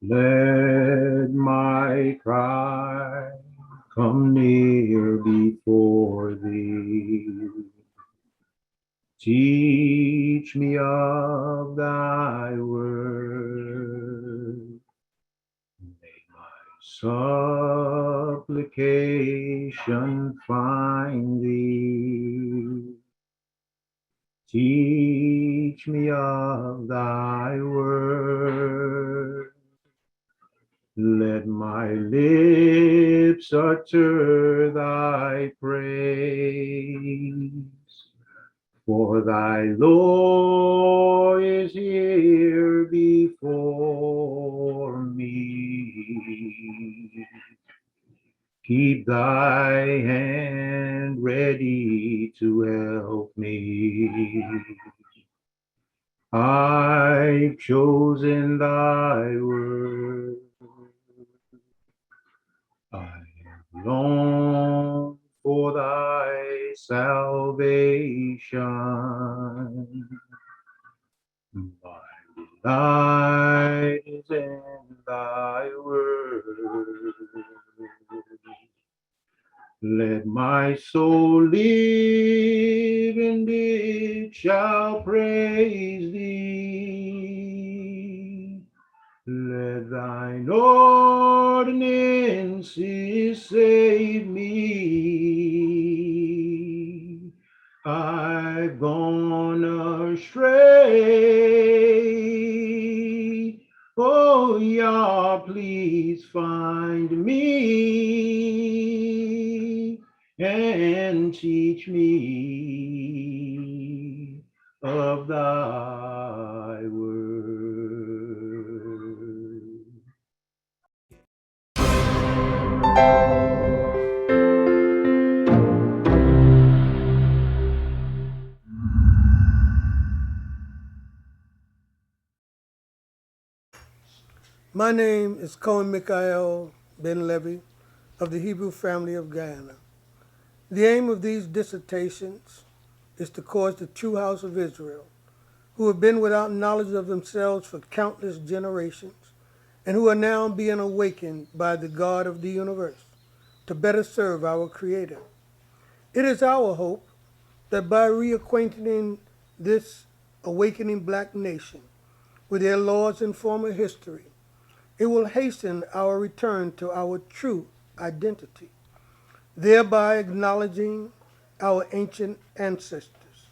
Let my cry come near before thee. Teach me of thy word. May my supplication find thee. Teach me of thy word. Let my lips utter thy praise. For thy law is here before me. Keep thy hand ready to help me. I've chosen thy word. I long for thy salvation. My delight is in thy word. Let my soul live, and it shall praise thee. Let thine ordinances save me. I've gone astray. Oh, Yah, please find me and teach me of thy word. My name is Cohen Mikhael Ben Levi of the Hebrew family of Guyana. The aim of these dissertations is to cause the true house of Israel, who have been without knowledge of themselves for countless generations, and who are now being awakened by the God of the universe, to better serve our Creator. It is our hope that by reacquainting this awakening black nation with their laws and former history, it will hasten our return to our true identity, thereby acknowledging our ancient ancestors.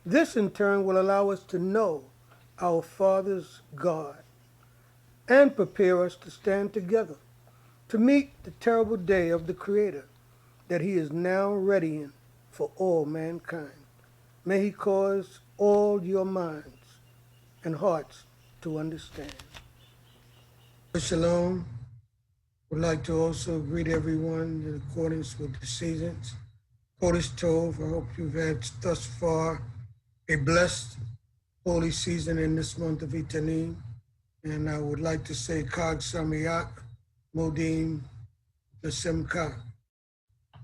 This in turn will allow us to know our Father's God and prepare us to stand together to meet the terrible day of the Creator that He is now readying for all mankind. May He cause all your minds and hearts to understand. Shalom. Would like to also greet everyone in accordance with the seasons. Kodesh Tov, I hope you've had thus far a blessed holy season in this month of Itanim. And I would like to say Kag Samiach, Modim, Lesimcha.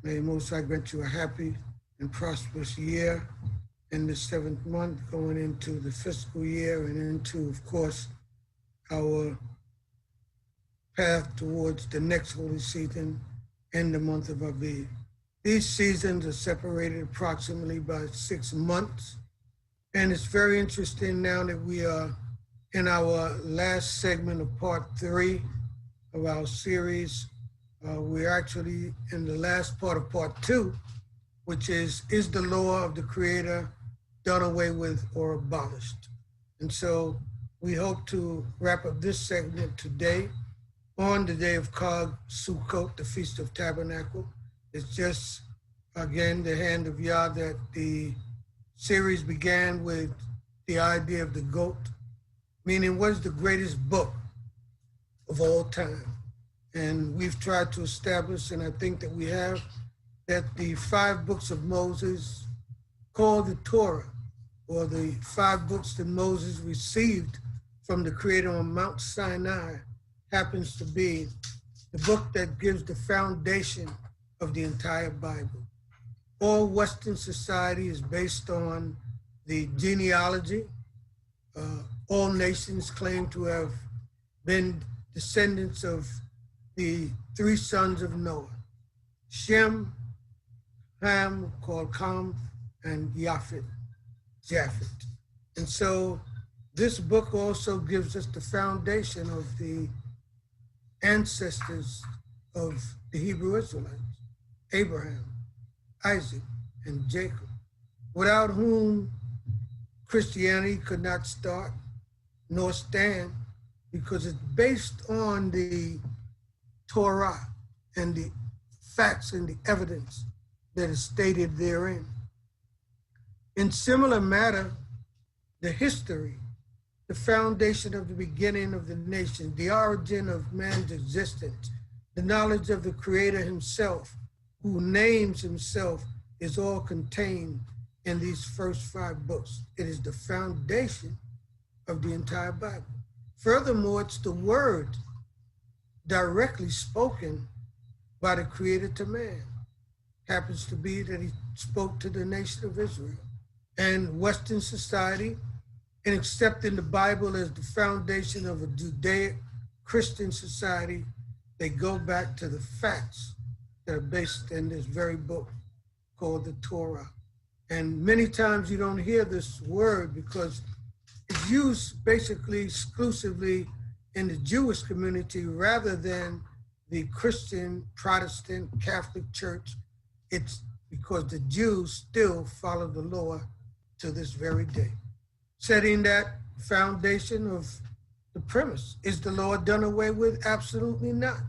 May Most High grant you a happy and prosperous year in the seventh month, going into the fiscal year and into, of course, our path towards the next holy season in the month of Aviv. These seasons are separated approximately by 6 months. And it's very interesting now that we are in our last segment of part 3 of our series. We're actually in the last part of part 2, which is the law of the Creator done away with or abolished? And so we hope to wrap up this segment today on the day of Chag Sukkot, the Feast of Tabernacle. It's just, again, the hand of Yah that the series began with the idea of the goat, meaning what is the greatest book of all time? And we've tried to establish, and I think that we have, that the 5 books of Moses called the Torah, or the 5 books that Moses received from the Creator on Mount Sinai, happens to be the book that gives the foundation of the entire Bible. All Western society is based on the genealogy. All nations claim to have been descendants of the three sons of Noah, Shem, Ham, called Ham, and Japheth. And so this book also gives us the foundation of the ancestors of the Hebrew Israelites, Abraham, Isaac, and Jacob, without whom Christianity could not start nor stand, because it's based on the Torah and the facts and the evidence that is stated therein. In similar matter, the history, the foundation of the beginning of the nation, the origin of man's existence, the knowledge of the Creator himself, who names himself, is all contained in these first 5 books. It is the foundation of the entire Bible. Furthermore, it's the word directly spoken by the Creator to man. Happens to be that he spoke to the nation of Israel. And Western society, in accepting the Bible as the foundation of a Judaic Christian society, they go back to the facts that are based in this very book called the Torah. And many times you don't hear this word because it's used basically exclusively in the Jewish community rather than the Christian, Protestant, Catholic Church. It's because the Jews still follow the law to this very day. Setting that foundation of the premise. Is the law done away with? Absolutely not.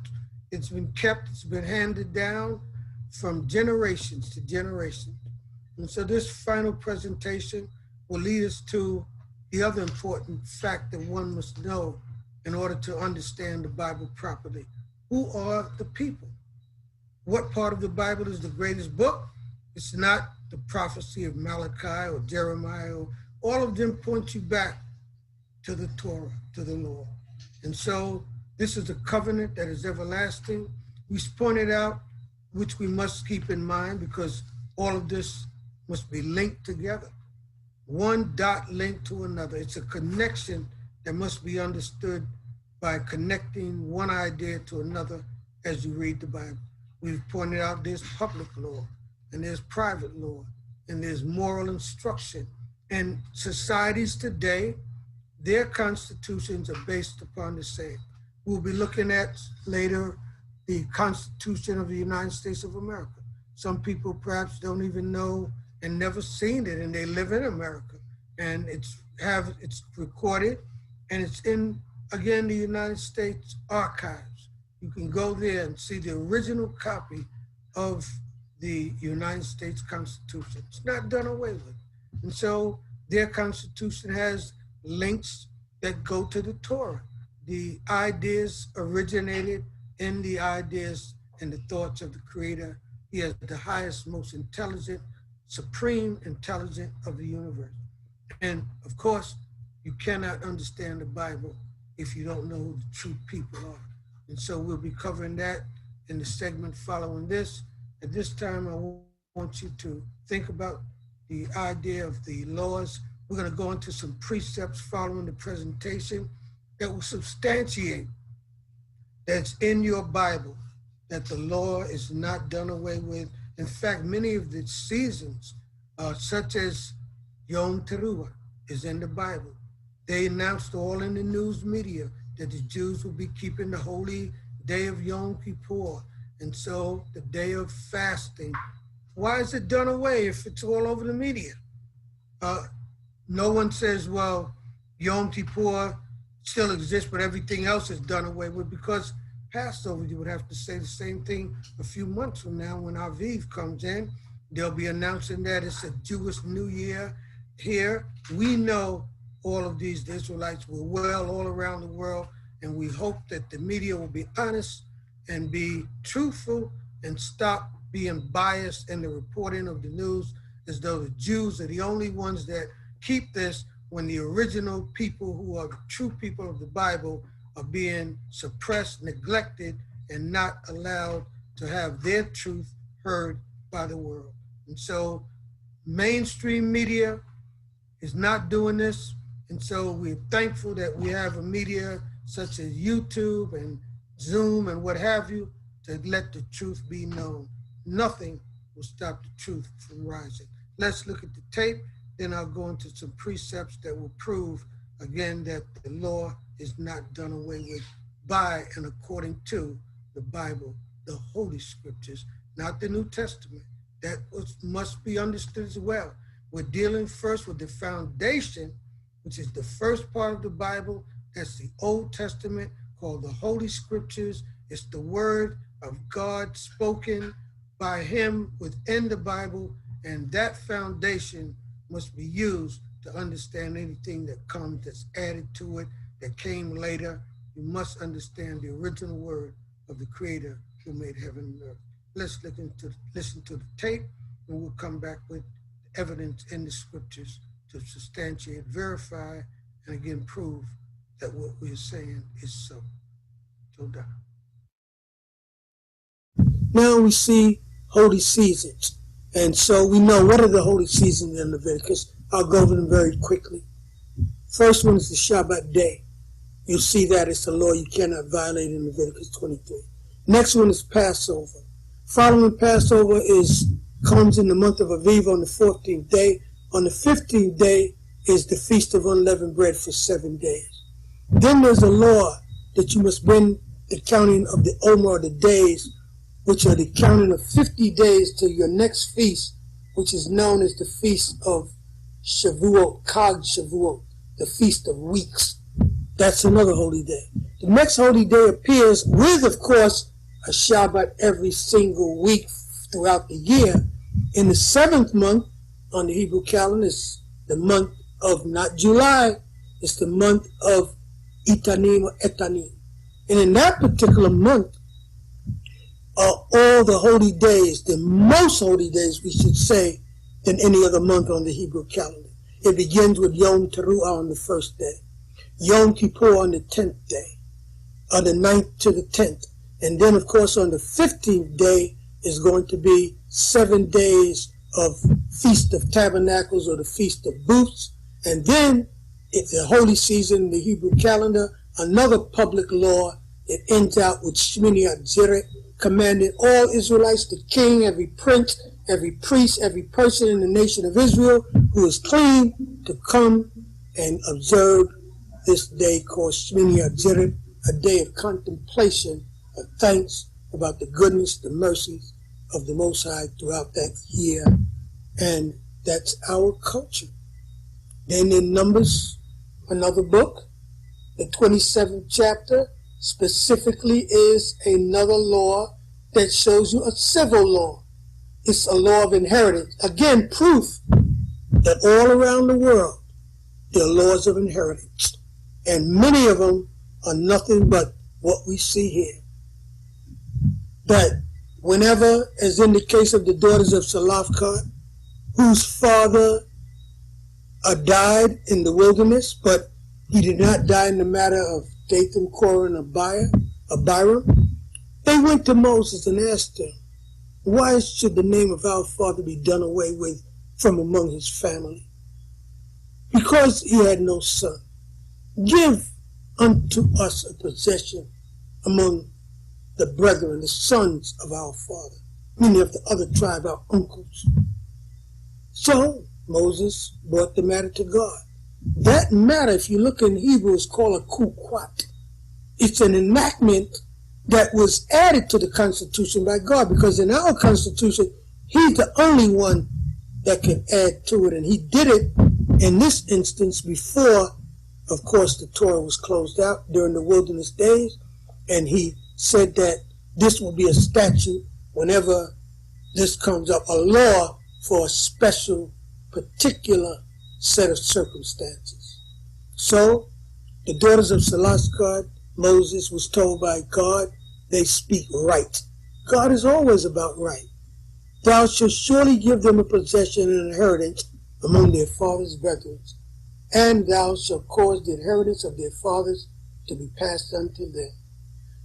It's been kept, it's been handed down from generations to generations. And so this final presentation will lead us to the other important fact that one must know in order to understand the Bible properly. Who are the people? What part of the Bible is the greatest book? It's not the prophecy of Malachi or Jeremiah. All of them point you back to the Torah, to the law. And so this is a covenant that is everlasting. We pointed out, which we must keep in mind because all of this must be linked together. One dot linked to another. It's a connection that must be understood by connecting one idea to another as you read the Bible. We've pointed out there's public law, and there's private law, and there's moral instruction. And societies today, their constitutions are based upon the same. We'll be looking at later the Constitution of the United States of America. Some people perhaps don't even know and never seen it, and they live in America. And it's recorded, and it's in, again, the United States archives. You can go there and see the original copy of the United States Constitution. It's not done away with. And so their Constitution has links that go to the Torah. The ideas originated in the ideas and the thoughts of the Creator. He is the highest, most intelligent, supreme intelligent of the universe. And of course, you cannot understand the Bible if you don't know who the true people are. And so we'll be covering that in the segment following this. At this time, I want you to think about the idea of the laws. We're going to go into some precepts following the presentation that will substantiate that's in your Bible, that the law is not done away with. In fact, many of the seasons, such as Yom Teruah, is in the Bible. They announced all in the news media that the Jews will be keeping the holy day of Yom Kippur, and so the day of fasting. Why is it done away if it's all over the media? No one says, well, Yom Kippur still exists, but everything else is done away with, because Passover, you would have to say the same thing a few months from now when Aviv comes in. They'll be announcing that it's a Jewish New Year here. We know all of these Israelites were well all around the world, and we hope that the media will be honest and be truthful and stop being biased in the reporting of the news as though the Jews are the only ones that keep this, when the original people who are the true people of the Bible are being suppressed, neglected, and not allowed to have their truth heard by the world. And so mainstream media is not doing this. And so we're thankful that we have a media such as YouTube and Zoom and what have you, to let the truth be known. Nothing will stop the truth from rising. Let's look at the tape, then I'll go into some precepts that will prove, again, that the law is not done away with by and according to the Bible, the Holy Scriptures, not the New Testament. That must be understood as well. We're dealing first with the foundation, which is the first part of the Bible. That's the Old Testament, called the Holy Scriptures. It's the word of God spoken by him within the Bible, and that foundation must be used to understand anything that comes that's added to it, that came later. You must understand the original word of the Creator who made heaven and earth. Let's listen to the tape, and we'll come back with evidence in the scriptures to substantiate, verify, and again prove that what we're saying is so. Toda. Now we see holy seasons. And so we know what are the holy seasons in Leviticus. I'll go over them very quickly. First one is the Shabbat day. You'll see that it's a law you cannot violate in Leviticus 23. Next one is Passover. Following Passover comes in the month of Aviv on the 14th day. On the 15th day is the Feast of Unleavened Bread for 7 days. Then there's a law that you must bring the counting of the Omer, the days, which are the counting of 50 days to your next feast, which is known as the Feast of Shavuot, Chag Shavuot, the Feast of Weeks. That's another holy day. The next holy day appears with, of course, a Shabbat every single week throughout the year. In the 7th month on the Hebrew calendar, it's the month of not July, it's the month of Itanim or Etanim. And in that particular month are all the holy days, the most holy days, we should say, than any other month on the Hebrew calendar. It begins with Yom Teruah on the 1st day, Yom Kippur on the 10th day, on the 9th to the 10th. And then, of course, on the 15th day is going to be 7 days of Feast of Tabernacles or the Feast of Booths. And then, it's the holy season in the Hebrew calendar, another public law. It ends out with Shmini Atzeret, commanding all Israelites, the king, every prince, every priest, every person in the nation of Israel who is clean, to come and observe this day called Shmini Atzeret, a day of contemplation, of thanks about the goodness, the mercies of the Most High throughout that year. And that's our culture. Then in Numbers, another book, the 27th chapter, specifically is another law that shows you a civil law. It's a law of inheritance. Again, proof that all around the world, there are laws of inheritance. And many of them are nothing but what we see here. That whenever, as in the case of the daughters of Salafkar, whose father died in the wilderness, but he did not die in the matter of Dathan, Korah, and Abiram, they went to Moses and asked him, why should the name of our father be done away with from among his family? Because he had no son. Give unto us a possession among the brethren, the sons of our father, meaning of the other tribe, our uncles. So Moses brought the matter to God. That matter, if you look in Hebrew, is called a kukwat. It's an enactment that was added to the Constitution by God, because in our Constitution, he's the only one that can add to it. And he did it in this instance before, of course, the Torah was closed out during the wilderness days. And he said that this will be a statute whenever this comes up, a law for a special, particular set of circumstances. So the daughters of Salafkar, Moses was told by God, they speak right. God is always about right. Thou shalt surely give them a possession and inheritance among their fathers' brethren, and thou shalt cause the inheritance of their fathers to be passed unto them.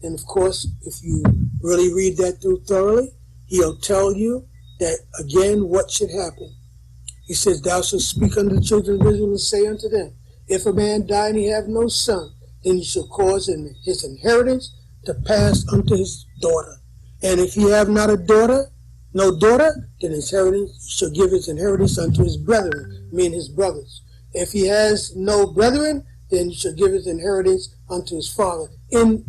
And of course, if you really read that through thoroughly, he'll tell you that, again, what should happen. He says, thou shalt speak unto the children of Israel and say unto them, if a man die and he have no son, then he shall cause his inheritance to pass unto his daughter. And if he have not a daughter, no daughter, then his inheritance shall give his inheritance unto his brethren, meaning his brothers. If he has no brethren, then he shall give his inheritance unto his father. In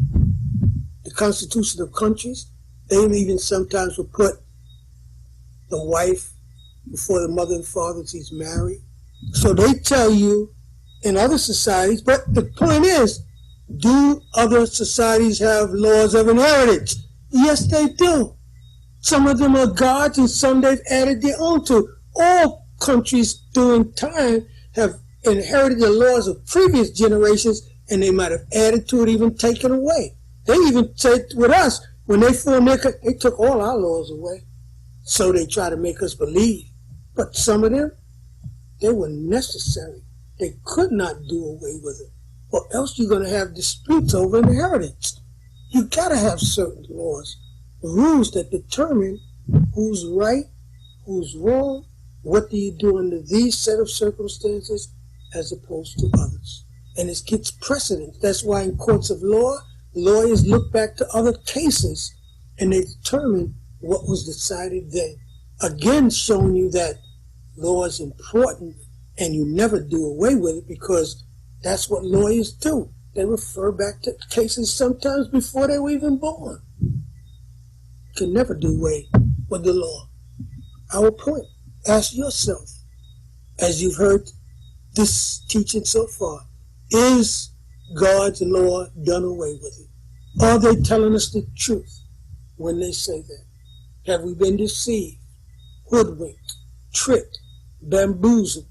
the constitution of countries, they even sometimes will put the wife before the mother and father if he's married. So they tell you in other societies, but the point is, do other societies have laws of inheritance? Yes, they do. Some of them are gods and some they've added their own to. All countries during time have inherited the laws of previous generations, and they might have added to it, even taken away. They even said with us, when they formed they took all our laws away. So they try to make us believe. But some of them, they were necessary. They could not do away with it. Or else you're going to have disputes over inheritance. You got to have certain laws, rules that determine who's right, who's wrong, what do you do under these set of circumstances as opposed to others. And it gets precedence. That's why in courts of law, lawyers look back to other cases and they determine what was decided then. Again, showing you that law is important and you never do away with it, because that's what lawyers do. They refer back to cases sometimes before they were even born. Can never do away with the law. Our point, ask yourself, as you've heard this teaching so far, is God's law done away with it? Are they telling us the truth when they say that? Have we been deceived, hoodwinked, tricked, bamboozled,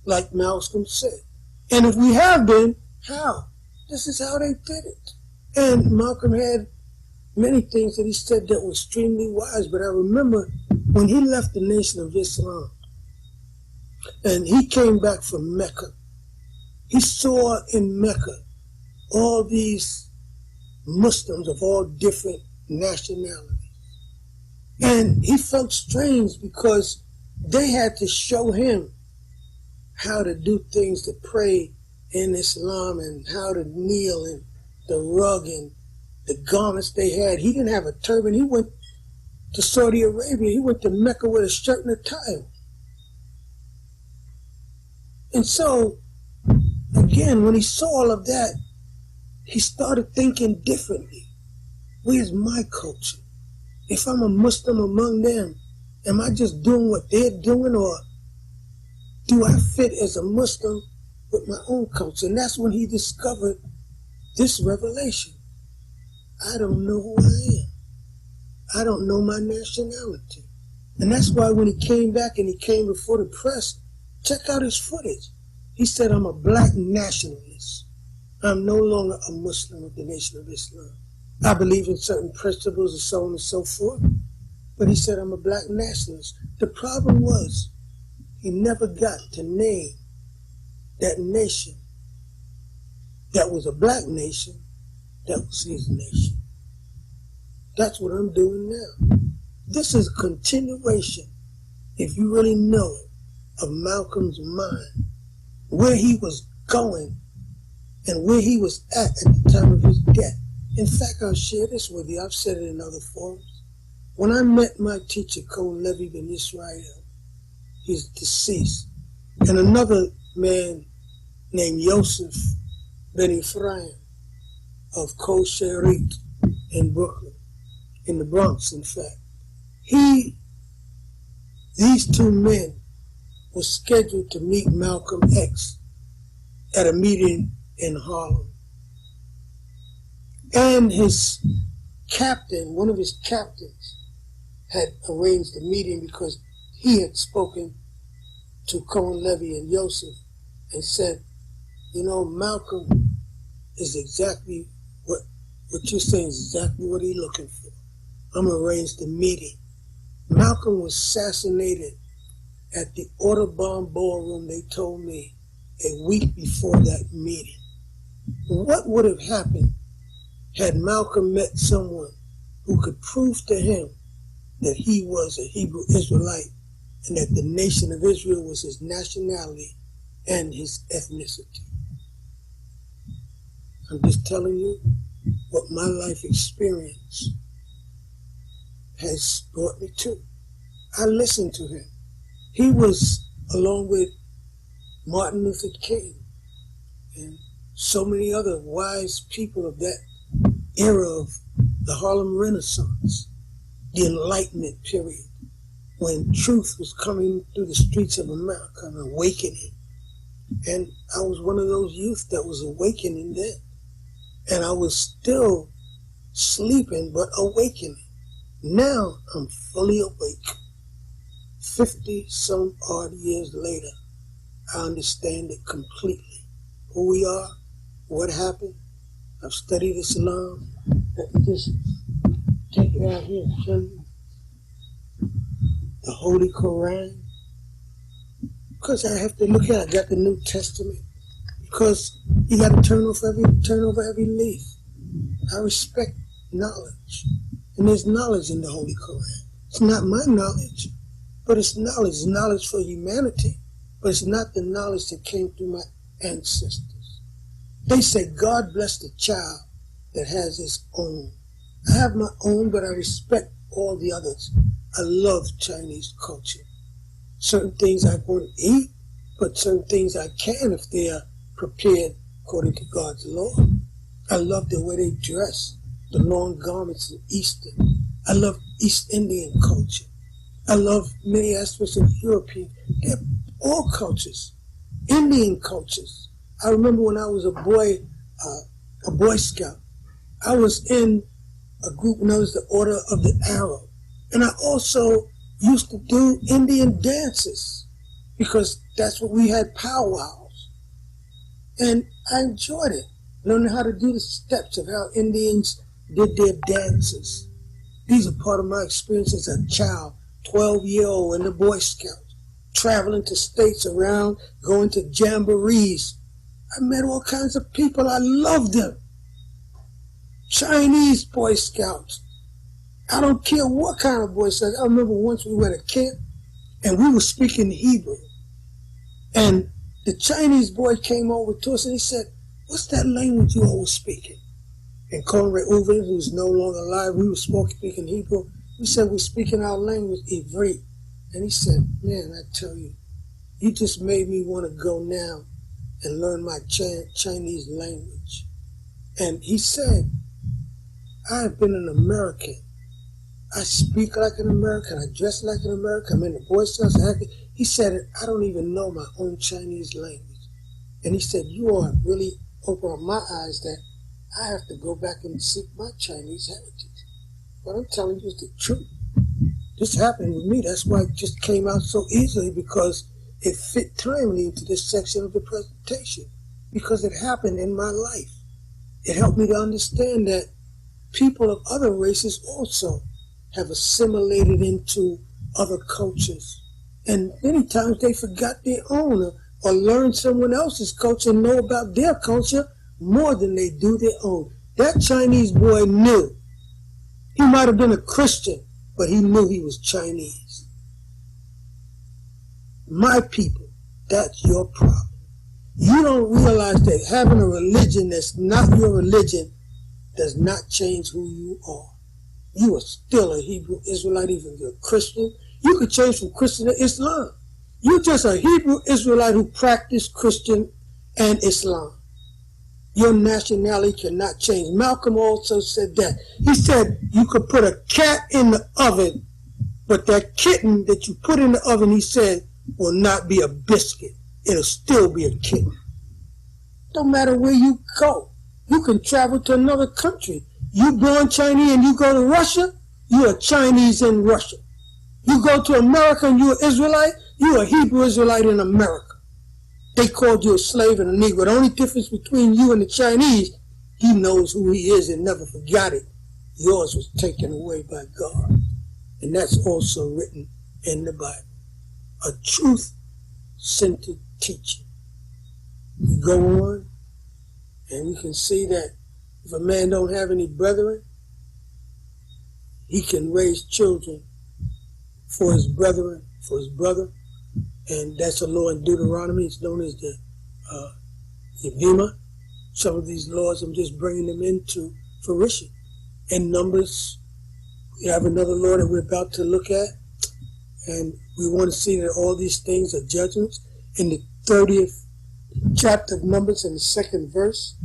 like Malcolm said? And if we have been, how? This is how they did it. And Malcolm had many things that he said that were extremely wise, but I remember when he left the Nation of Islam and he came back from Mecca, he saw in Mecca all these Muslims of all different nationalities. And he felt strange because they had to show him how to do things, to pray in Islam and how to kneel, and the rug and the garments they had. He didn't have a turban. He went to Saudi Arabia. He went to Mecca with a shirt and a tie. And so, again, when he saw all of that, he started thinking differently. Where's my culture? If I'm a Muslim among them, am I just doing what they're doing, or do I fit as a Muslim with my own culture? And that's when he discovered this revelation. I don't know who I am. I don't know my nationality. And that's why when he came back and he came before the press, check out his footage. He said, I'm a black nationalist. I'm no longer a Muslim of the Nation of Islam. I believe in certain principles and so on and so forth. But he said, I'm a black nationalist. The problem was, he never got to name that nation that was a black nation, that was his nation. That's what I'm doing now. This is a continuation, if you really know it, of Malcolm's mind, where he was going and where he was at the time of his death. In fact, I'll share this with you. I've said it in other forums. When I met my teacher, Cohane Levi ben Israel, he's deceased, and another man named Yosef ben Ephraim of Cohane in Brooklyn, in the Bronx, in fact. These two men were scheduled to meet Malcolm X at a meeting in Harlem. And his captain, one of his captains, had arranged a meeting because he had spoken to Cohane Levi and Yosef and said, you know, Malcolm is exactly what you're saying is exactly what he's looking for. I'm going to arrange the meeting. Malcolm was assassinated at the Audubon Ballroom, they told me, a week before that meeting. What would have happened had Malcolm met someone who could prove to him that he was a Hebrew Israelite and that the nation of Israel was his nationality and his ethnicity? I'm just telling you what my life experience has brought me to. I listened to him. He was, along with Martin Luther King and so many other wise people of that era of the Harlem Renaissance, the Enlightenment period, when truth was coming through the streets of America and awakening. And I was one of those youth that was awakening then. And I was still sleeping, but awakening. Now I'm fully awake. 50 some odd years later, I understand it completely. Who we are, what happened. I've studied Islam. Let me just take it out here and show you. The Holy Quran. Because I have to look at it. I got the New Testament. Because you got to turn over every leaf. I respect knowledge. And there's knowledge in the Holy Quran. It's not my knowledge, but it's knowledge. It's knowledge for humanity. But it's not the knowledge that came through my ancestors. They say God bless the child that has his own. I have my own, but I respect all the others. I love Chinese culture. Certain things I won't eat, but certain things I can if they are prepared according to God's law. I love the way they dress, the long garments of Easter. I love East Indian culture. I love many aspects of European. They're all cultures, Indian cultures. I remember when I was a Boy Scout, I was in a group known as the Order of the Arrow. And I also used to do Indian dances because that's what we had, powwows. And I enjoyed it, learning how to do the steps of how Indians did their dances. These are part of my experience as a child, 12-year-old in the Boy Scouts, traveling to states around, going to jamborees. I met all kinds of people. I loved them. Chinese Boy Scouts. I don't care what kind of Boy Scouts. I remember once we went to camp and we were speaking Hebrew. And the Chinese boy came over to us and he said, "What's that language you all were speaking?" And Conrad Uven, who's no longer alive, we were speaking Hebrew. We said, "We're speaking our language, Ivrit." And he said, "Man, I tell you, you just made me want to go now and learn my Chinese language." And he said, "I've been an American. I speak like an American. I dress like an American. I'm in the Boy Scouts." He said, "I don't even know my own Chinese language." And he said, "You all have really opened up my eyes that I have to go back and seek my Chinese heritage." What I'm telling you is the truth. This happened with me. That's why it just came out so easily, because it fit timely into this section of the presentation, because it happened in my life. It helped me to understand that people of other races also have assimilated into other cultures. And many times they forgot their own, or learned someone else's culture and know about their culture more than they do their own. That Chinese boy knew. He might have been a Christian, but he knew he was Chinese. My people, that's your problem. You don't realize that having a religion that's not your religion does not change who you are. You are still a Hebrew Israelite, even if you're a Christian. You could change from Christian to Islam. You're just a Hebrew Israelite who practiced Christian and Islam. Your nationality cannot change. Malcolm also said that. He said you could put a cat in the oven, but that kitten that you put in the oven, he said, will not be a biscuit. It'll still be a kitten. Don't matter where you go. You can travel to another country. You born Chinese and you go to Russia, you are Chinese in Russia. You go to America and you're Israelite, you're a Hebrew Israelite in America. They called you a slave and a Negro. The only difference between you and the Chinese, he knows who he is and never forgot it. Yours was taken away by God. And that's also written in the Bible. A truth-centered teaching. We go on and we can see that if a man don't have any brethren, he can raise children for his brethren, for his brother. And that's a law in Deuteronomy. It's known as the Yevimah. Some of these laws, I'm just bringing them into fruition. In Numbers, we have another law that we're about to look at, and we want to see that all these things are judgments. In the 30th chapter of Numbers, in the 2nd verse,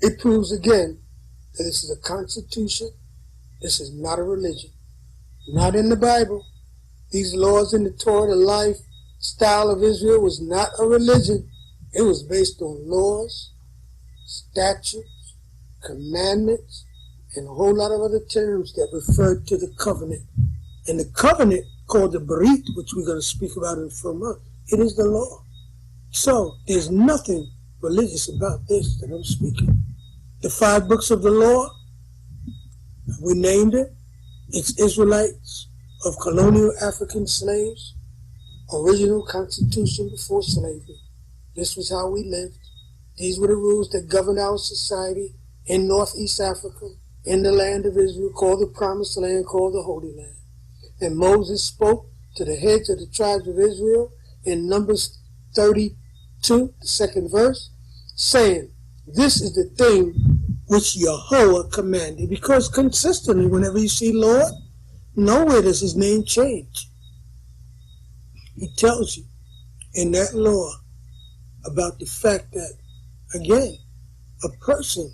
it proves again that this is a constitution. This is not a religion. Not in the Bible. These laws in the Torah, the lifestyle of Israel was not a religion. It was based on laws, statutes, commandments, and a whole lot of other terms that referred to the covenant. And the covenant, called the Berit, which we're going to speak about in a month, it is the law. So there's nothing religious about this that I'm speaking. The 5 books of the law, we named it. It's Israelites of colonial African slaves, original constitution before slavery. This was how we lived. These were the rules that governed our society in Northeast Africa, in the land of Israel, called the Promised Land, called the Holy Land. And Moses spoke to the heads of the tribes of Israel in Numbers 32, the 2nd verse, saying, this is the thing which Yahweh commanded. Because consistently, whenever you see Lord, nowhere does his name change. He tells you in that law about the fact that, again, a person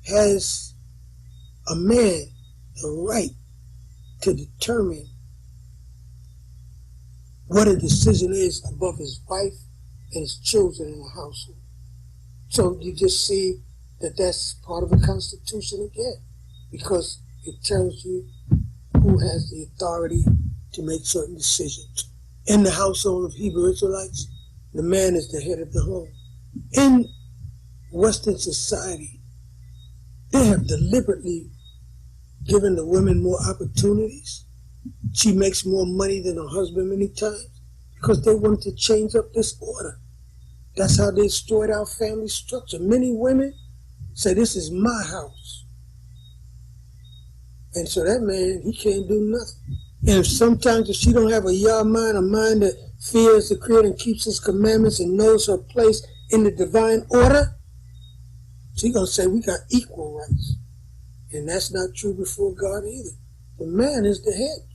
has, a man, the right to determine what a decision is above his wife and his children in the household. So you just see that that's part of the Constitution again, because it tells you who has the authority to make certain decisions. In the household of Hebrew Israelites, the man is the head of the home. In Western society, they have deliberately given the women more opportunities. She makes more money than her husband many times because they wanted to change up this order. That's how they destroyed our family structure. Many women say, this is my house. And so that man, he can't do nothing. And sometimes if she don't have a mind, a mind that fears the Creator and keeps his commandments and knows her place in the divine order, she's going to say we got equal rights. And that's not true before God either. The man is the head.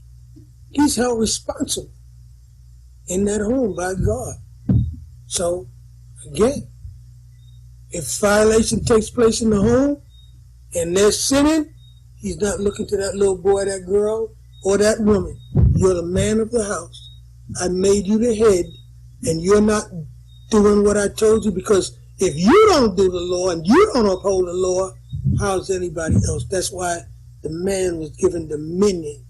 He's held responsible in that home by God. So, again, if violation takes place in the home and they're sinning, he's not looking to that little boy, that girl, or that woman. You're the man of the house. I made you the head, and you're not doing what I told you, because if you don't do the law and you don't uphold the law, how's anybody else? That's why the man was given dominion.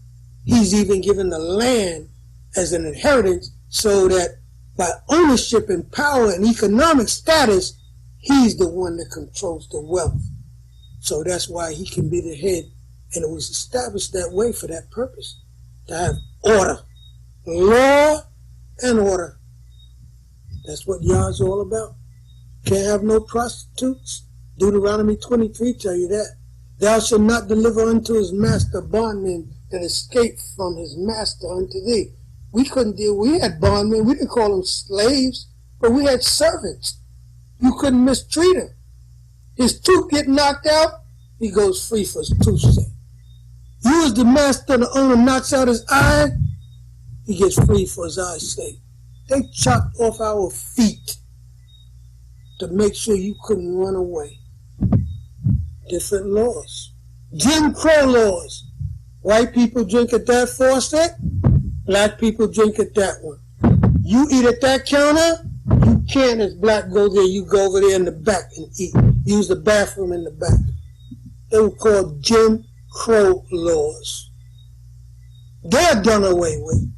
He's even given the land as an inheritance so that by ownership and power and economic status, he's the one that controls the wealth. So that's why he can be the head. And it was established that way for that purpose, to have order, law and order. That's what Yah's all about. Can't have no prostitutes. Deuteronomy 23 tell you that. Thou shalt not deliver unto his master bondmen that escaped from his master unto thee. We couldn't deal, we had bondmen, we didn't call them slaves, but we had servants. You couldn't mistreat him. His tooth get knocked out, he goes free for his tooth's sake. You as the master, the owner, knocks out his eye, he gets free for his eye's sake. They chopped off our feet to make sure you couldn't run away. Different laws. Jim Crow laws. White people drink at that faucet, black people drink at that one. You eat at that counter, you can't as black go there, you go over there in the back and eat. Use the bathroom in the back. They were called Jim Crow laws. They're done away with.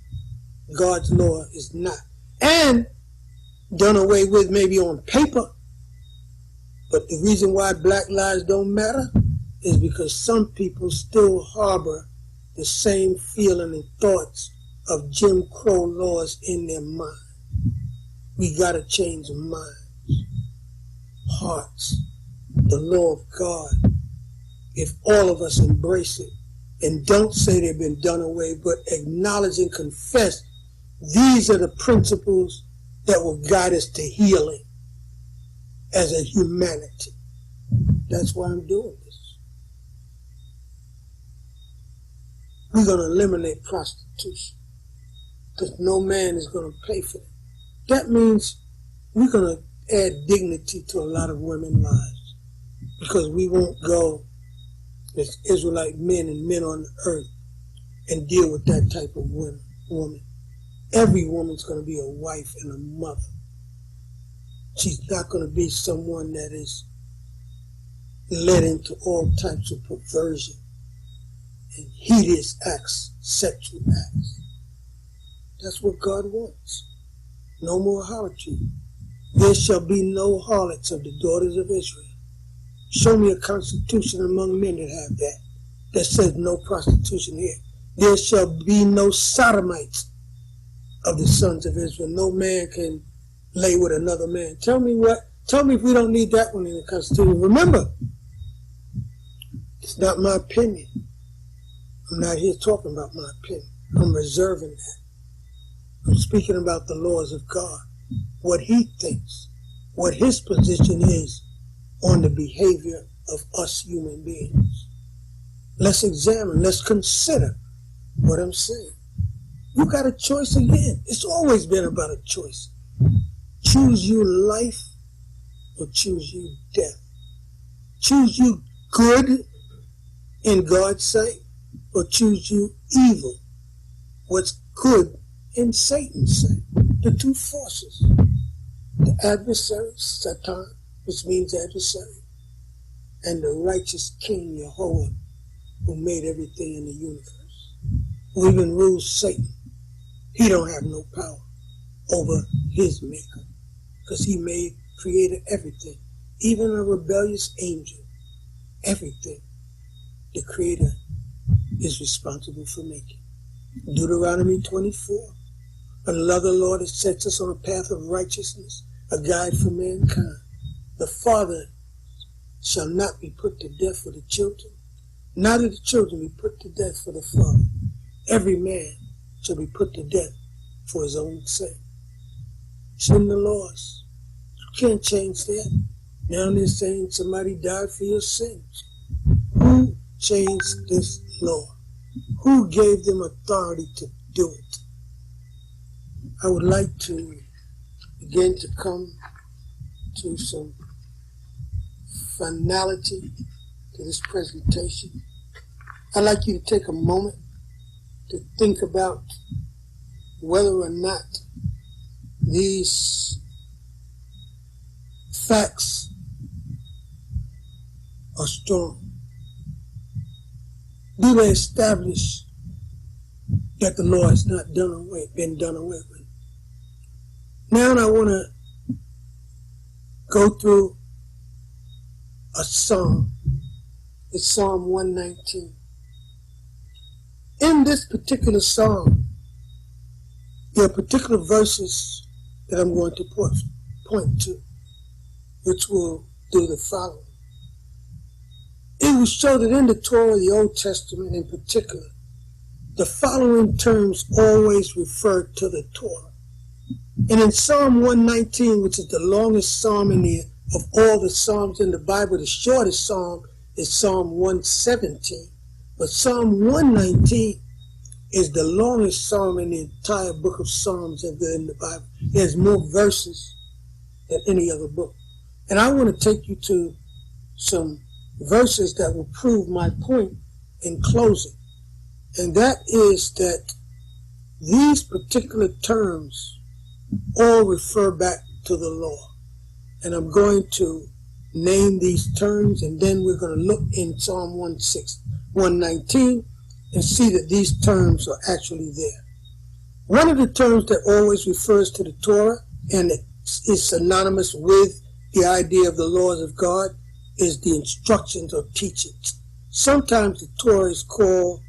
God's law is not. And done away with maybe on paper. But the reason why black lives don't matter is because some people still harbor the same feeling and thoughts of Jim Crow laws in their mind. We gotta change minds, hearts, the law of God. If all of us embrace it and don't say they've been done away, but acknowledge and confess, these are the principles that will guide us to healing. as a humanity. That's why I'm doing this. We're going to eliminate prostitution because no man is going to pay for it. That means we're going to add dignity to a lot of women's lives because we won't go as Israelite men and men on the earth and deal with that type of woman. Every woman's going to be a wife and a mother. She's not going to be someone that is led into all types of perversion and hideous acts, sexual acts. That's what God wants. No more harlotry. There shall be no harlots of the daughters of Israel. Show me a constitution among men that have that says no prostitution here. There shall be no sodomites of the sons of Israel. No man can lay with another man. Tell me if we don't need that one in the Constitution. Remember, it's not my opinion. I'm not here talking about my opinion. I'm reserving that. I'm speaking about the laws of God, what he thinks, what his position is on the behavior of us human beings. Let's examine, let's consider what I'm saying. You got a choice again. It's always been about a choice. Choose you life or choose you death. Choose you good in God's sight or choose you evil, what's good in Satan's sight. The two forces. The adversary, Satan, which means adversary, and the righteous King, Jehovah, who made everything in the universe, who even rules Satan. He don't have no power over his maker because he created everything, even a rebellious angel. Everything the Creator is responsible for making. Deuteronomy 24. Another Lord that sets us on a path of righteousness, a guide for mankind. The father shall not be put to death for the children, neither the children be put to death for the father. Every man shall be put to death for his own sake. It's in the laws. You can't change that. Now they're saying somebody died for your sins. Who changed this law? Who gave them authority to do it? I would like to begin to come to some finality to this presentation. I'd like you to take a moment to think about whether or not these facts are strong. Do they establish that the law has not been done away with? Now I want to go through a psalm. It's Psalm 119. In this particular psalm, there are particular verses that I'm going to point to, which will do the following. It will show that in the Torah, the Old Testament in particular, the following terms always refer to the Torah. And in Psalm 119, which is the longest psalm of all the psalms in the Bible, the shortest psalm is Psalm 117. But Psalm 119 is the longest psalm in the entire book of Psalms in the Bible. There's more verses than any other book. And I want to take you to some verses that will prove my point in closing. And that is that these particular terms all refer back to the law. And I'm going to name these terms, and then we're going to look in Psalm 119 and see that these terms are actually there. One of the terms that always refers to the Torah, and it is synonymous with the idea of the laws of God, is the instructions or teachings. Sometimes the Torah is called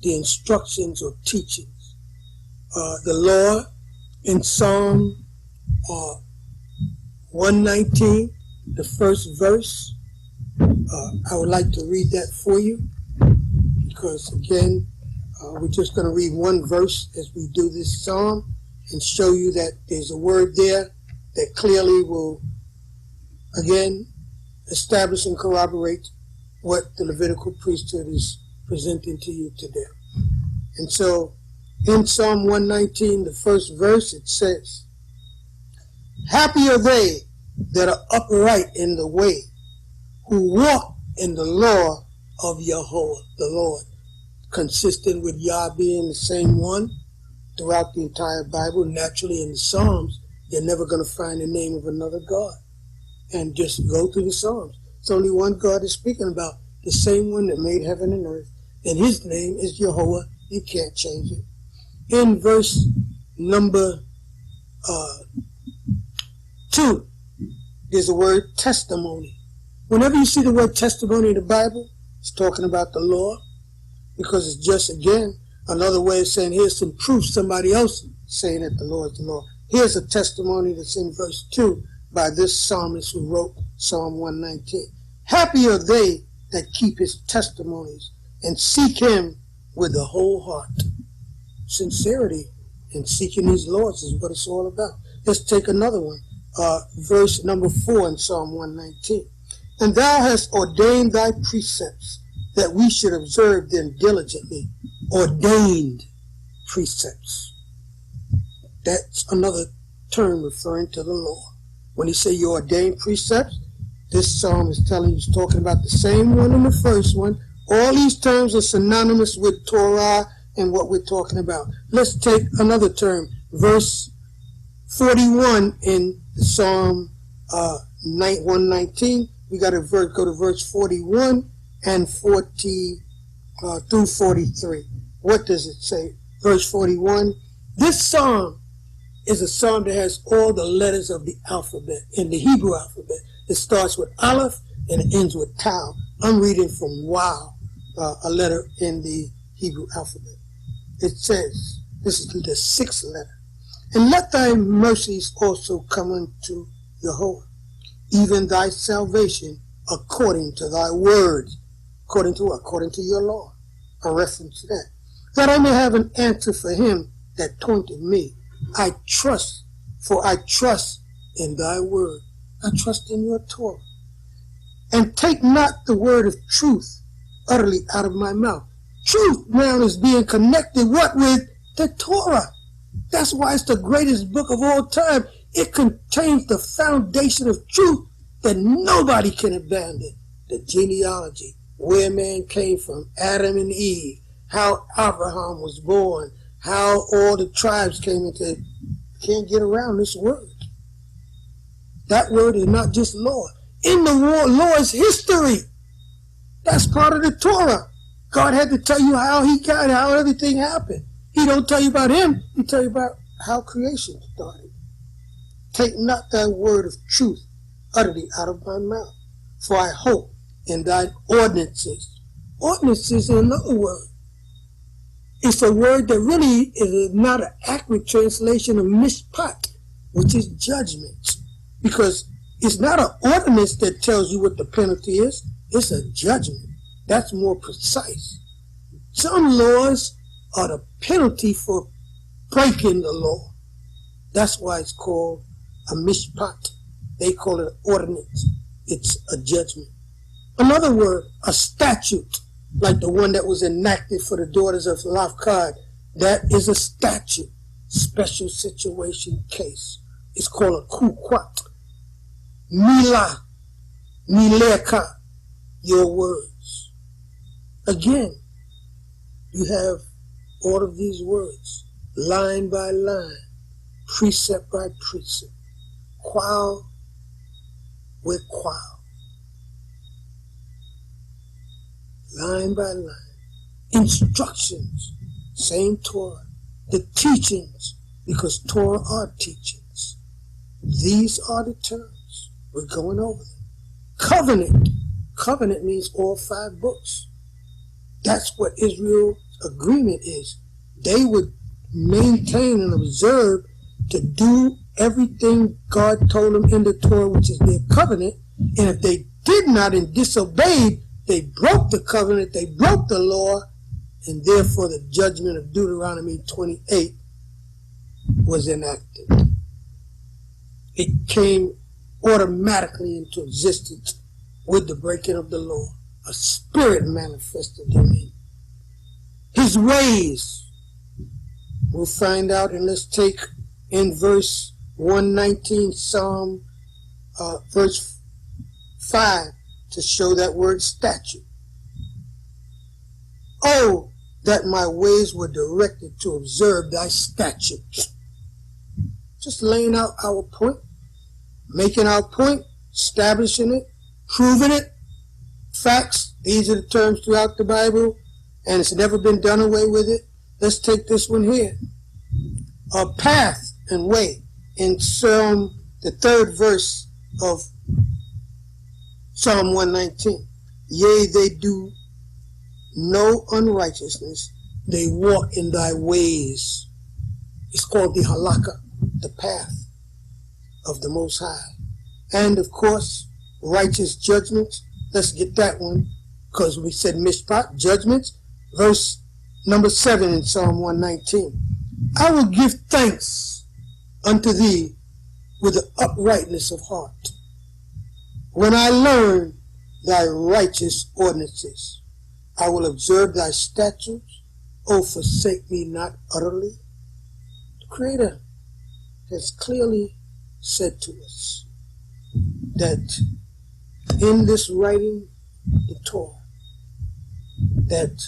the instructions or teachings. The law in Psalm 119, the first verse, I would like to read that for you because, again, we're just going to read one verse as we do this psalm and show you that there's a word there that clearly will Again, establish and corroborate what the Levitical priesthood is presenting to you today. And so in Psalm 119, the first verse, it says, "Happy are they that are upright in the way, who walk in the law of Yahweh," the Lord, consistent with Yah being the same one throughout the entire Bible. Naturally, in the Psalms, you're never going to find the name of another God. And just go through the Psalms. It's only one God is speaking about, the same one that made heaven and earth. And his name is Jehovah. You can't change it. In verse number 2, there's the word testimony. Whenever you see the word testimony in the Bible, it's talking about the law, because it's just, again, another way of saying, here's some proof somebody else saying that the law is the law. Here's a testimony that's in verse 2 by this psalmist who wrote Psalm 119. "Happy are they that keep his testimonies and seek him with the whole heart." Sincerity in seeking these laws is what it's all about. Let's take another one. Verse number 4 in Psalm 119. "And thou hast ordained thy precepts, that we should observe them diligently." Ordained precepts. That's another term referring to the law. When he say you ordained precepts, this psalm is telling you, he's talking about the same one in the first one. All these terms are synonymous with Torah and what we're talking about. Let's take another term. Verse 41 in Psalm 119. We got to go to verse 41 and 40 through 43. What does it say? Verse 41. This psalm is a psalm that has all the letters of the alphabet, in the Hebrew alphabet. It starts with Aleph and it ends with Tau. I'm reading from Wow, a letter in the Hebrew alphabet. It says, this is the 6th letter. "And let thy mercies also come unto Jehovah, even thy salvation according to thy word." According to what? According to your law. A reference to that. "That I may have an answer for him that taunted me. I trust, for I trust in thy word." I trust in your Torah. "And take not the word of truth utterly out of my mouth." Truth now is being connected what with the Torah. That's why it's the greatest book of all time. It contains the foundation of truth that nobody can abandon. The genealogy, where man came from, Adam and Eve, how Abraham was born, how all the tribes came into it. Can't get around this word. That word is not just law. In the war, law is history. That's part of the Torah. God had to tell you how he got, how everything happened. He don't tell you about him. He tell you about how creation started. "Take not thy word of truth utterly out of my mouth, for I hope in thine ordinances." Ordinances is another word. It's a word that really is not an accurate translation of mishpat, which is judgment. Because it's not an ordinance that tells you what the penalty is. It's a judgment. That's more precise. Some laws are the penalty for breaking the law. That's why it's called a mishpat. They call it an ordinance. It's a judgment. Another word, a statute, like the one that was enacted for the daughters of Lafkad. That is a statute, special situation case. It's called a kukwat. Milah, mileka, your words. Again, you have all of these words, line by line, precept by precept, qual with qual, line by line, instructions, same Torah, the teachings, because Torah are teachings. These are the terms. We're going over them. Covenant. Covenant means all 5 books. That's what Israel's agreement is. They would maintain and observe to do everything God told them in the Torah, which is their covenant. And if they did not and disobeyed, they broke the covenant, they broke the law, and therefore the judgment of Deuteronomy 28 was enacted. It came automatically into existence with the breaking of the law. A spirit manifested in him. His ways, we'll find out, and let's take in verse 119, Psalm verse 5, to show that word statute. Oh, that my ways were directed to observe thy statutes. Just laying out our point, making our point, establishing it, proving it. Facts, these are the terms throughout the Bible, and it's never been done away with it. Let's take this one here. A path and way in Psalm, the 3rd verse of Psalm 119. Yea, they do no unrighteousness. They walk in thy ways. It's called the halakha, the path of the Most High. And of course, righteous judgments. Let's get that one, because we said mishpat, judgments. Verse number 7 in Psalm 119. I will give thanks unto thee with the uprightness of heart, when I learn thy righteous ordinances. I will observe thy statutes. O forsake me not utterly. The Creator has clearly said to us that in this writing, the Torah, that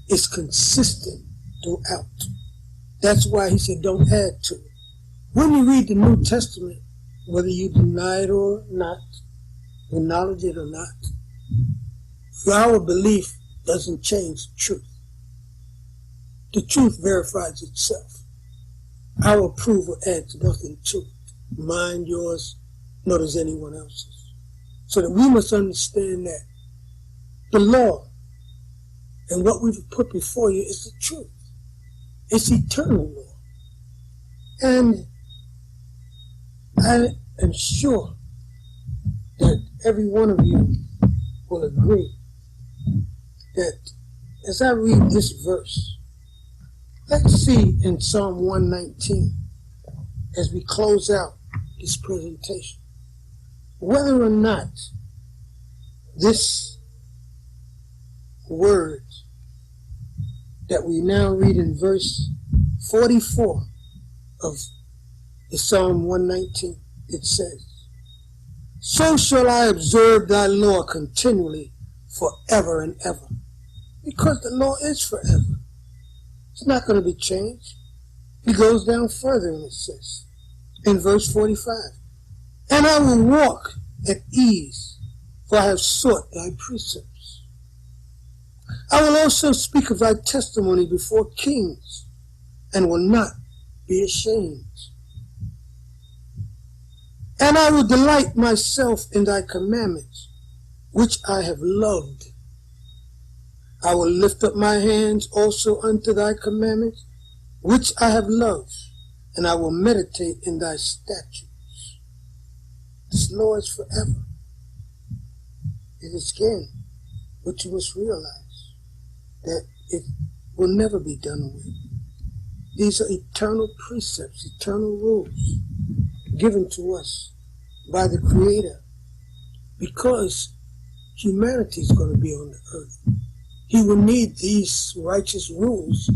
is consistent throughout. That's why he said don't add to it. When you read the New Testament, whether you deny it or not, acknowledge it or not, our belief doesn't change the truth. The truth verifies itself. Our approval adds nothing to it. Mine, yours, nor does anyone else's. So that we must understand that the law and what we've put before you is the truth. It's eternal law. And I am sure that every one of you will agree that as I read this verse, let's see in Psalm 119, as we close out this presentation, whether or not this word that we now read in verse 44 of the Psalm 119, it says, so shall I observe thy law continually forever and ever. Because the law is forever. It's not going to be changed. He goes down further and it says, in verse 45, and I will walk at ease, for I have sought thy precepts. I will also speak of thy testimony before kings, and will not be ashamed. And I will delight myself in thy commandments, which I have loved. I will lift up my hands also unto thy commandments, which I have loved, and I will meditate in thy statutes. This law is forever. It is again what you must realize, that it will never be done away. These are eternal precepts, eternal rules given to us by the Creator, because humanity is going to be on the earth. He will need these righteous rules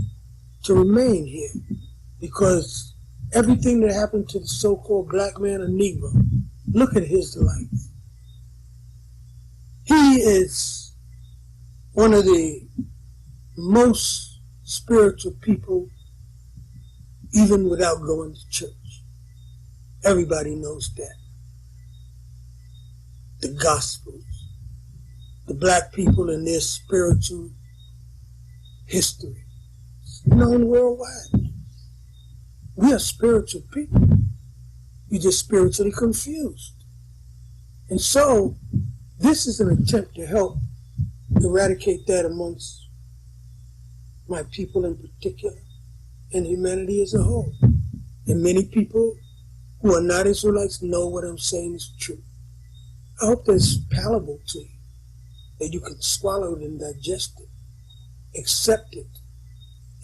to remain here, because everything that happened to the so-called black man or Negro, look at his life. He is one of the most spiritual people, even without going to church. Everybody knows that. The Gospels, the black people and their spiritual history, it's known worldwide. We are spiritual people. We're just spiritually confused. And so, this is an attempt to help eradicate that amongst my people in particular, and humanity as a whole. And many people who are not Israelites know what I'm saying is true. I hope that's palatable to you, that you can swallow it and digest it, accept it,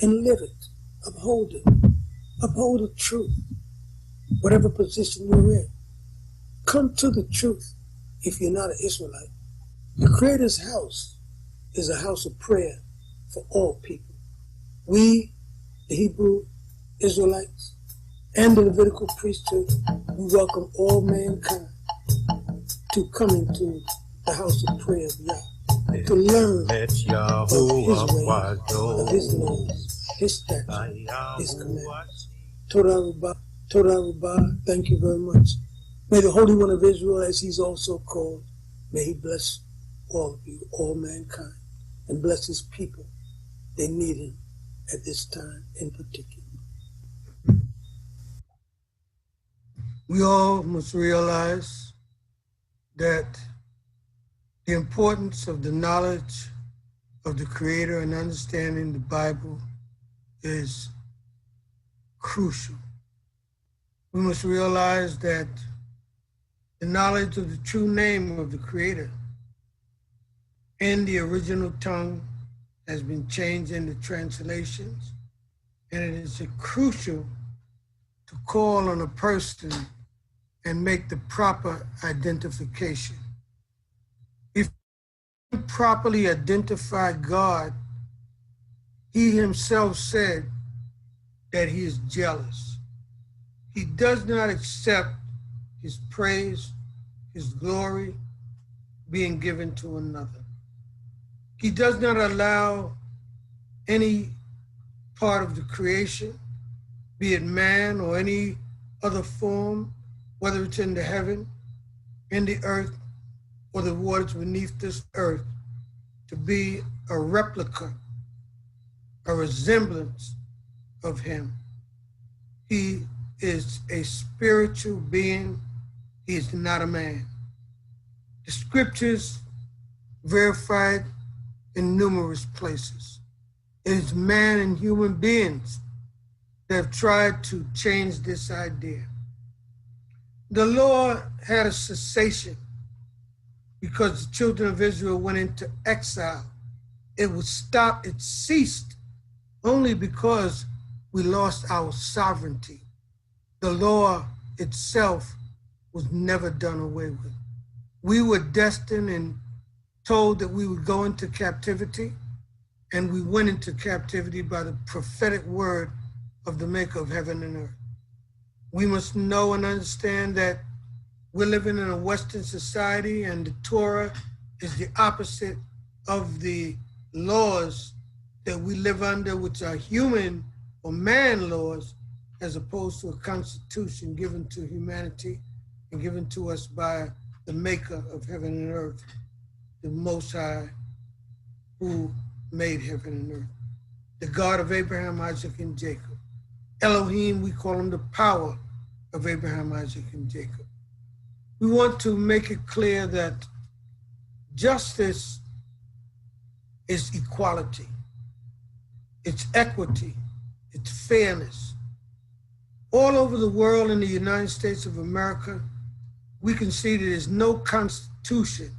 and live it, uphold it, uphold the truth, whatever position you're in. come to the truth if you're not an Israelite. The Creator's house is a house of prayer for all people. We, the Hebrew Israelites, and the Levitical priesthood, we welcome all mankind to come into the house of prayer of Yah, to learn of His ways, of His laws, His statutes, His commandments. Torah Rabbah, Torah Rabbah, thank you very much. May the Holy One of Israel, as He's also called, may He bless all of you, all mankind, and bless His people. They need Him at this time in particular. We all must realize that the importance of the knowledge of the Creator and understanding the Bible is crucial. We must realize that the knowledge of the true name of the Creator in the original tongue has been changed into translations, and it is crucial to call on a person and make the proper identification. If you properly identify God, He Himself said that He is jealous. He does not accept His praise, His glory being given to another. He does not allow any part of the creation, be it man or any other form, whether it's in the heaven, in the earth, or the waters beneath this earth, to be a replica, a resemblance of Him. He is a spiritual being. He is not a man. The scriptures verify it in numerous places. It is man and human beings that have tried to change this idea. The Lord had a cessation because the children of Israel went into exile. It would stop, it ceased only because we lost our sovereignty. The law itself was never done away with. We were destined and told that we would go into captivity, and we went into captivity by the prophetic word of the Maker of heaven and earth. We must know and understand that we're living in a Western society, and the Torah is the opposite of the laws that we live under, which are human or man laws, as opposed to a constitution given to humanity and given to us by the Maker of heaven and earth, the Most High, who made heaven and earth, the God of Abraham, Isaac, and Jacob. Elohim, we call Him the power of Abraham, Isaac, and Jacob. We want to make it clear that justice is equality, it's equity, it's fairness. All over the world, in the United States of America, we can see that there's no constitution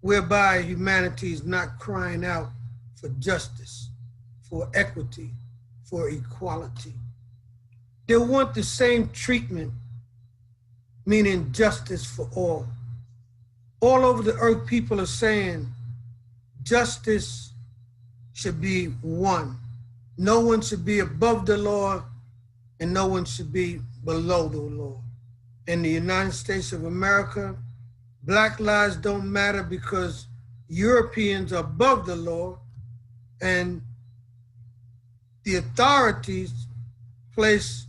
whereby humanity is not crying out for justice, for equity, for equality. They want the same treatment, meaning justice for all. All over the earth, people are saying justice should be one. No one should be above the law, and no one should be below the law. In the United States of America, Black lives don't matter because Europeans are above the law, and the authorities place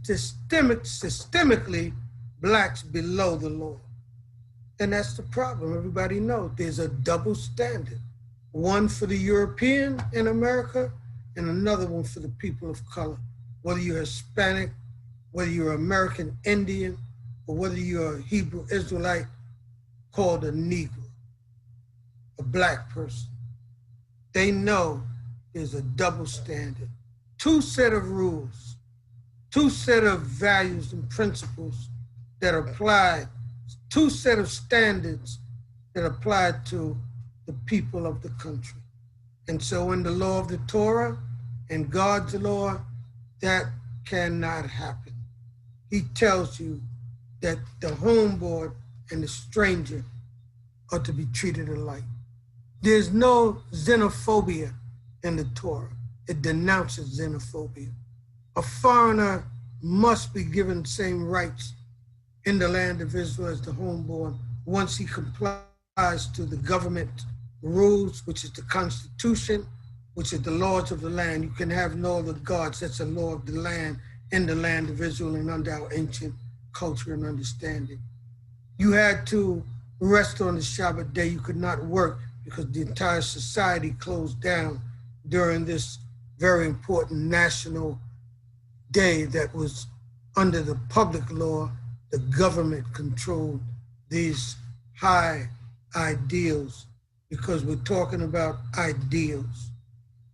systemically Blacks below the law. And that's the problem. Everybody knows there's a double standard. One for the European in America and another one for the people of color. Whether you're Hispanic, whether you're American Indian, or whether you're a Hebrew Israelite called a Negro, a Black person. They know there's a double standard. Two set of rules, two set of values and principles that apply, two set of standards that apply to the people of the country. And so in the law of the Torah and God's law, that cannot happen. He tells you that the homeborn and the stranger are to be treated alike. There's no xenophobia in the Torah. It denounces xenophobia. A foreigner must be given the same rights in the land of Israel as the homeborn once he complies to the government rules, which is the Constitution, which is the laws of the land. You can have no other gods. That's a law of the land in the land of Israel and under our ancient culture and understanding. You had to rest on the Shabbat day. You could not work because the entire society closed down during this very important national day that was under the public law. The government controlled these high ideals because we're talking about ideals.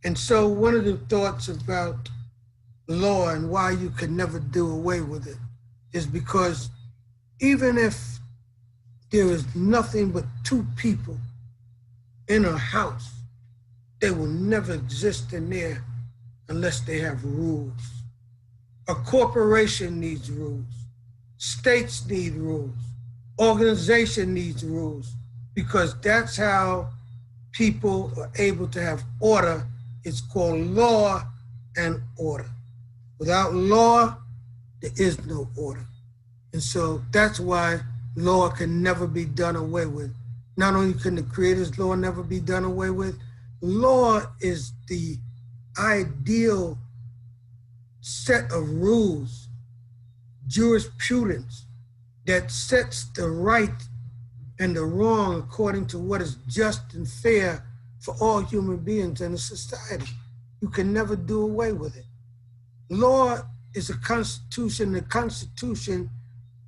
And so one of the thoughts about law and why you can never do away with it is because even if there is nothing but two people in a house, they will never exist in there unless they have rules. A corporation needs rules. States need rules. Organization needs rules because that's how people are able to have order. It's called law and order. Without law, there is no order. And so that's why law can never be done away with. Not only can the Creator's law never be done away with, law is the ideal set of rules, jurisprudence, that sets the right and the wrong according to what is just and fair for all human beings in a society. You can never do away with it. Law is a constitution. The Constitution,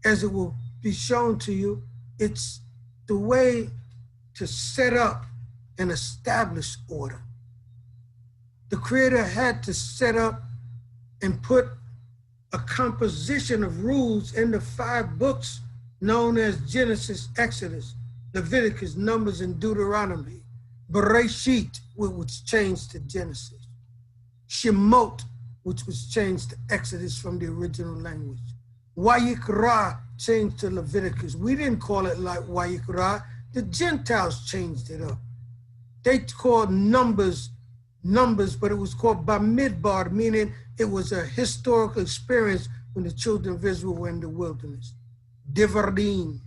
as it will be shown to you, it's the way to set up and establish order. The Creator had to set up and put a composition of rules in the 5 books known as Genesis, Exodus, Leviticus, Numbers, and Deuteronomy. Bereshit, which was changed to Genesis. Shemot, which was changed to Exodus from the original language. Wayikra, changed to Leviticus. We didn't call it like Wayikra. The Gentiles changed it up. They called numbers, but it was called Bamidbar, meaning it was a historical experience when the children of Israel were in the wilderness. Devarim,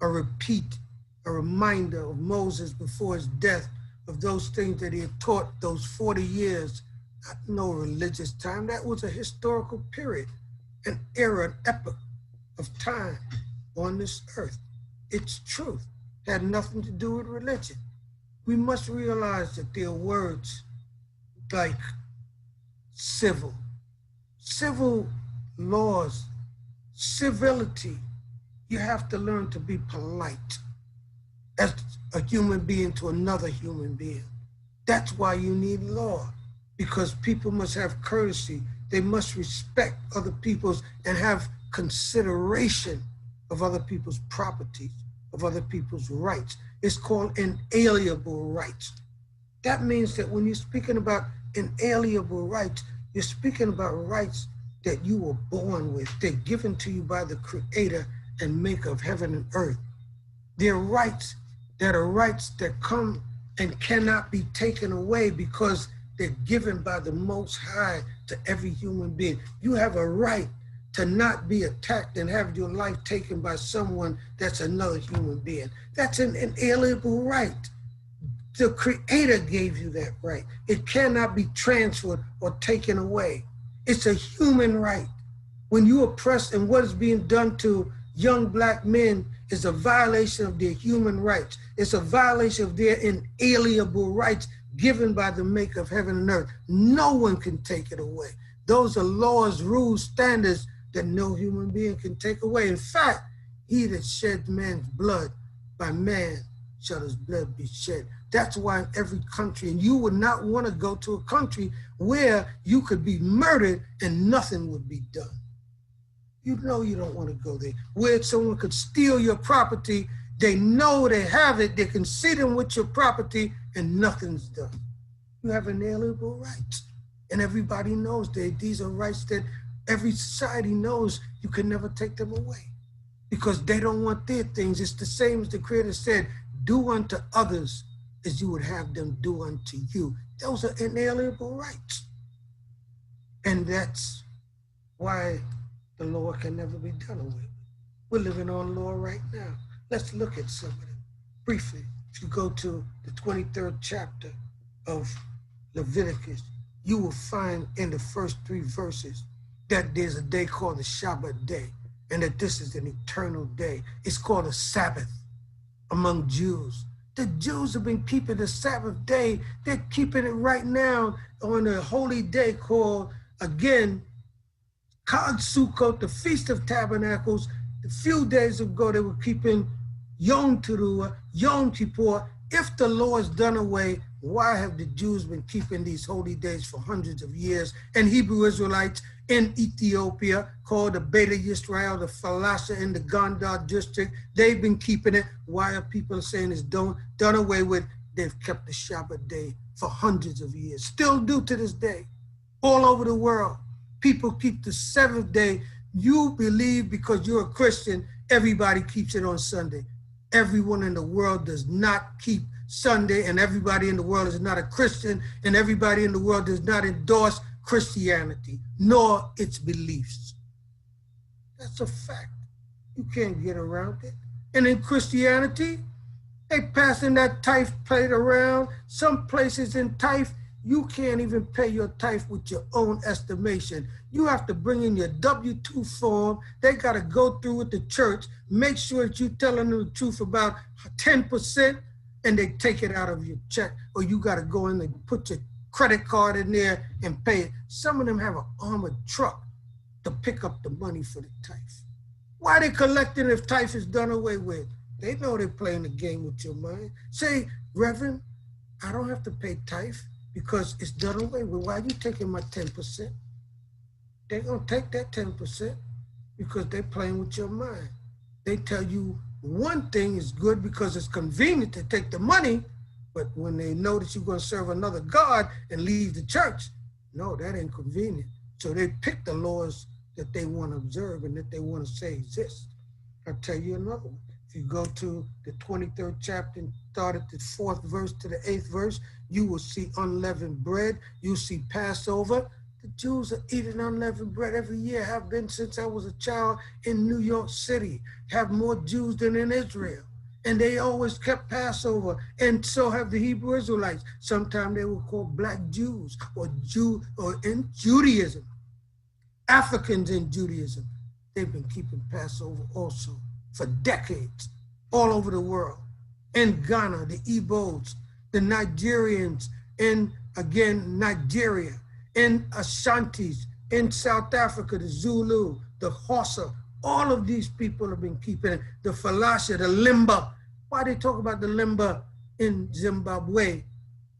a repeat, a reminder of Moses before his death of those things that he had taught those 40 years, not no religious time. That was a historical period, an era, an epoch of time on this earth. It's truth. It had nothing to do with religion. We must realize that there are words like civil laws, civility. You have to learn to be polite as a human being to another human being. That's why you need law, because people must have courtesy. They must respect other people's and have consideration of other people's properties, of other people's rights. It's called inalienable rights. That means that when you're speaking about inalienable rights, you're speaking about rights that you were born with. They're given to you by the Creator and Maker of heaven and earth. They're rights that are rights that come and cannot be taken away because they're given by the Most High to every human being. You have a right to not be attacked and have your life taken by someone that's another human being. That's an inalienable right. The Creator gave you that right. It cannot be transferred or taken away. It's a human right. When you oppress and what is being done to young Black men is a violation of their human rights. It's a violation of their inalienable rights given by the Maker of heaven and earth. No one can take it away. Those are laws, rules, standards that no human being can take away. In fact, he that sheds man's blood, by man shall his blood be shed. That's why in every country, and you would not want to go to a country where you could be murdered and nothing would be done. You know you don't want to go there. Where someone could steal your property, they know they have it, they can see them with your property and nothing's done. You have inalienable rights. And everybody knows that these are rights that every society knows you can never take them away. because they don't want their things. It's the same as the Creator said, do unto others as you would have them do unto you. Those are inalienable rights. And that's why the law can never be done away with. We're living on law right now. Let's look at some of them briefly. If you go to the 23rd chapter of Leviticus, you will find in the first 3 verses that there's a day called the Shabbat day, and that this is an eternal day. It's called a Sabbath among Jews. The Jews have been keeping the Sabbath day. They're keeping it right now on a holy day called, again, Chag Sukkot, the Feast of Tabernacles. A few days ago, they were keeping Yom Teruah, Yom Kippur. If the law is done away, why have the Jews been keeping these holy days for hundreds of years? And Hebrew Israelites in Ethiopia, called the Beta Yisrael, the Falasha in the Gondar district, they've been keeping it. Why are people saying it's done away with? They've kept the Shabbat day for hundreds of years, still do to this day. All over the world, people keep the 7th day. You believe because you're a Christian, everybody keeps it on Sunday. Everyone in the world does not keep Sunday, and everybody in the world is not a Christian, and everybody in the world does not endorse Christianity, nor its beliefs. That's a fact. You can't get around it. And in Christianity, they passing that tithe plate around. Some places in tithe, you can't even pay your tithe with your own estimation. You have to bring in your W-2 form. They got to go through with the church, make sure that you're telling them the truth about 10%, and they take it out of your check, or you got to go in and put your credit card in there and pay it. Some of them have an armored truck to pick up the money for the tithe. Why are they collecting if tithe is done away with? They know they're playing the game with your mind. Say, Reverend, I don't have to pay tithe because it's done away with. Why are you taking my 10%? They're going to take that 10% because they're playing with your mind. They tell you one thing is good because it's convenient to take the money, but when they know that you're going to serve another God and leave the church, no, that ain't convenient. So they pick the laws that they want to observe and that they want to say exist. I'll tell you another one. If you go to the 23rd chapter and start at the 4th verse to the 8th verse, you will see unleavened bread. You see Passover. The Jews are eating unleavened bread every year, have been since I was a child in New York City, have more Jews than in Israel. And they always kept Passover, and so have the Hebrew Israelites. Sometimes they were called Black Jews or in Judaism. Africans in Judaism, they've been keeping Passover also for decades, all over the world. In Ghana, the Igbos, the Nigerians, in, again, Nigeria, in Ashantis, in South Africa, the Zulu, the Xhosa, all of these people have been keeping it. The Falasha, the Limba. Why they talk about the Limba in Zimbabwe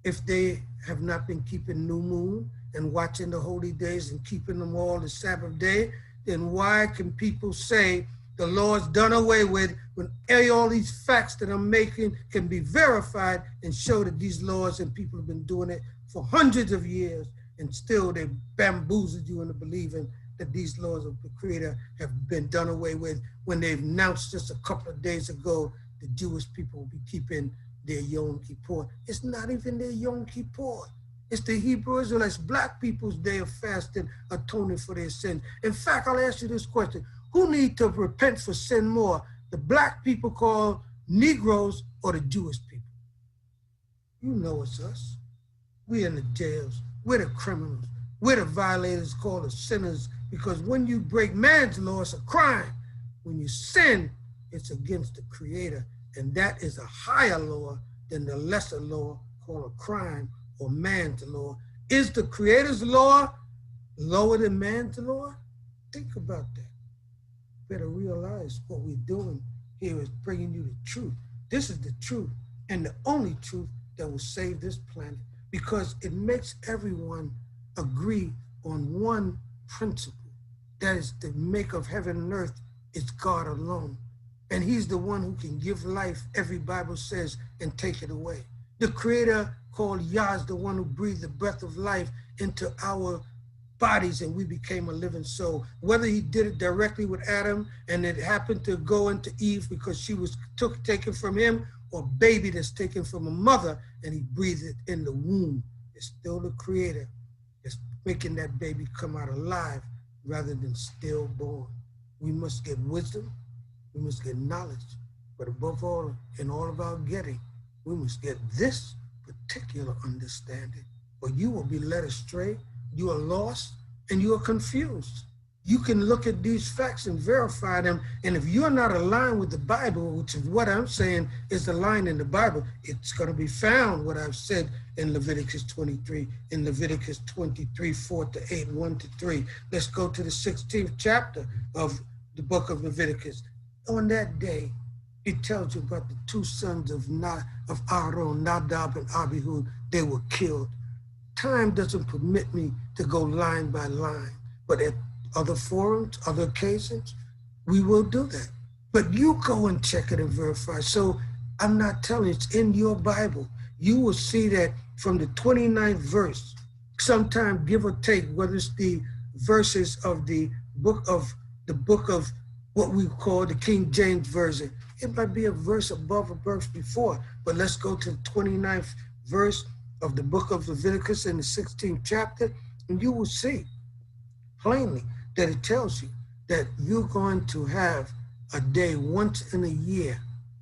if they have not been keeping New Moon and watching the holy days and keeping them all the Sabbath day? Then why can people say the law's done away with when all these facts that I'm making can be verified and show that these laws and people have been doing it for hundreds of years, and still they bamboozled you into believing that these laws of the Creator have been done away with when they've announced just a couple of days ago the Jewish people will be keeping their Yom Kippur. It's not even their Yom Kippur. It's the Hebrew Israelites, Black people's day of fasting, atoning for their sins. In fact, I'll ask you this question. Who need to repent for sin more? The Black people called Negroes or the Jewish people? You know it's us. We're in the jails. We're the criminals. We're the violators called the sinners, because when you break man's law, it's a crime. When you sin, it's against the Creator, and that is a higher law than the lesser law called a crime or man's law. Is the Creator's law lower than man's law? Think about that. Better realize what we're doing here is bringing you the truth. This is the truth, and the only truth that will save this planet, because it makes everyone agree on one principle. That is, the maker of heaven and earth is God alone. And he's the one who can give life, every Bible says, and take it away. The Creator called Yah is the one who breathed the breath of life into our bodies and we became a living soul. Whether he did it directly with Adam and it happened to go into Eve because she was taken from him, or baby that's taken from a mother and he breathed it in the womb, it's still the creator. It's making that baby come out alive rather than stillborn. We must get wisdom, we must get knowledge, but above all, in all of our getting, we must get this particular understanding, or you will be led astray, you are lost, and you are confused. You can look at these facts and verify them, and if you're not aligned with the Bible, which is what I'm saying is aligned in the Bible, it's going to be found what I've said in Leviticus 23, in Leviticus 23, 4-8, 1-3. Let's go to the 16th chapter of the book of Leviticus. On that day, it tells you about the two sons of Aaron, Nadab and Abihu. They were killed. Time doesn't permit me to go line by line, but at other forums, other occasions, we will do that. But you go and check it and verify. So I'm not telling you, it's in your Bible. You will see that from the 29th verse, sometime give or take, whether it's the verses of the book of what we call the King James Version. It might be a verse above a verse before, but let's go to the 29th verse of the book of Leviticus in the 16th chapter, and you will see plainly that it tells you that you're going to have a day once in a year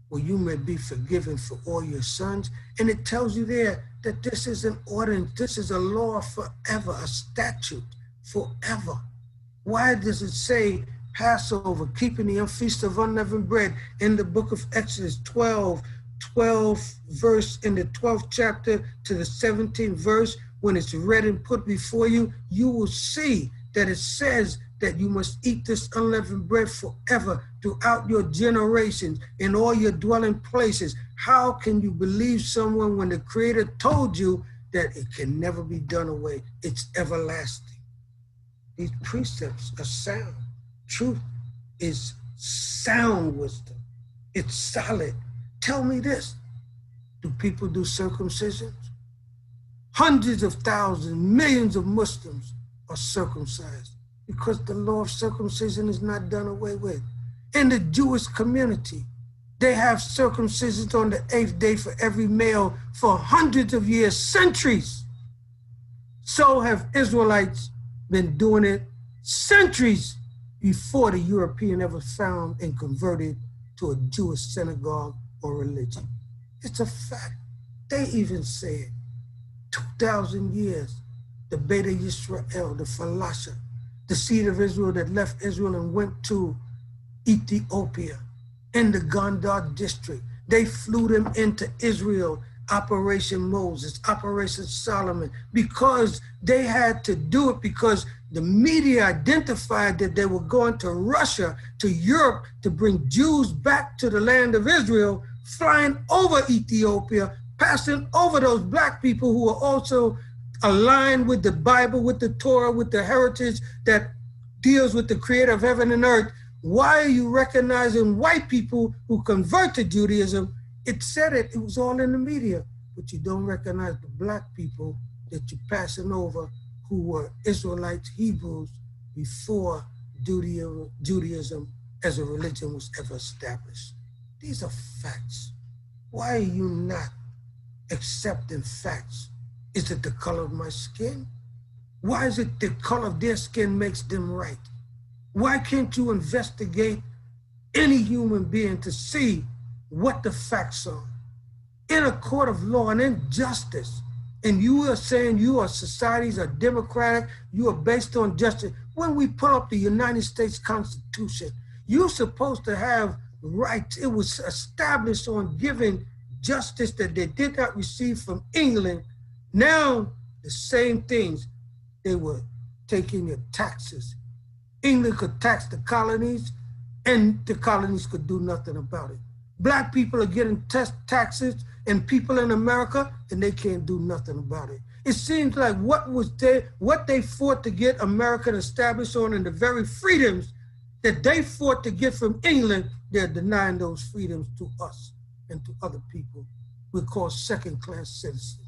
where you may be forgiven for all your sins. And it tells you there that this is an ordinance, this is a law forever, a statute forever. Why does it say Passover, keeping the Feast of Unleavened Bread in the book of Exodus 12 verse in the 12th chapter to the 17th verse? When it's read and put before you, you will see that it says that you must eat this unleavened bread forever throughout your generations in all your dwelling places. How can you believe someone when the Creator told you that it can never be done away? It's everlasting. These precepts are sound. Truth is sound wisdom. It's solid. Tell me this. Do people do circumcisions? Hundreds of thousands, millions of Muslims are circumcised because the law of circumcision is not done away with. In the Jewish community, they have circumcisions on the 8th day for every male for hundreds of years, centuries. So have Israelites been doing it centuries before the European ever found and converted to a Jewish synagogue or religion. It's a fact. They even say it. 2,000 years, the Beta Yisrael, the Falasha, the seed of Israel that left Israel and went to Ethiopia in the Gondar district. They flew them into Israel, Operation Moses, Operation Solomon, because they had to do it because the media identified that they were going to Russia, to Europe, to bring Jews back to the land of Israel, flying over Ethiopia, passing over those black people who are also aligned with the Bible, with the Torah, with the heritage that deals with the Creator of heaven and earth. Why are you recognizing white people who convert to Judaism? It said it was all in the media, but you don't recognize the black people that you're passing over who were Israelites, Hebrews, before Judaism as a religion was ever established. These are facts. Why are you not accepting facts? Is it the color of my skin? Why is it the color of their skin makes them right? Why can't you investigate any human being to see what the facts are? In a court of law and in justice, and you are saying your societies are democratic, you are based on justice. When we put up the United States Constitution, you're supposed to have rights. It was established on giving justice that they did not receive from England. Now, the same things, they were taking your taxes. England could tax the colonies, and the colonies could do nothing about it. Black people are getting taxes, and people in America, and they can't do nothing about it. It seems like what they fought to get America established on, and the very freedoms that they fought to get from England, they're denying those freedoms to us and to other people. We're called second-class citizens.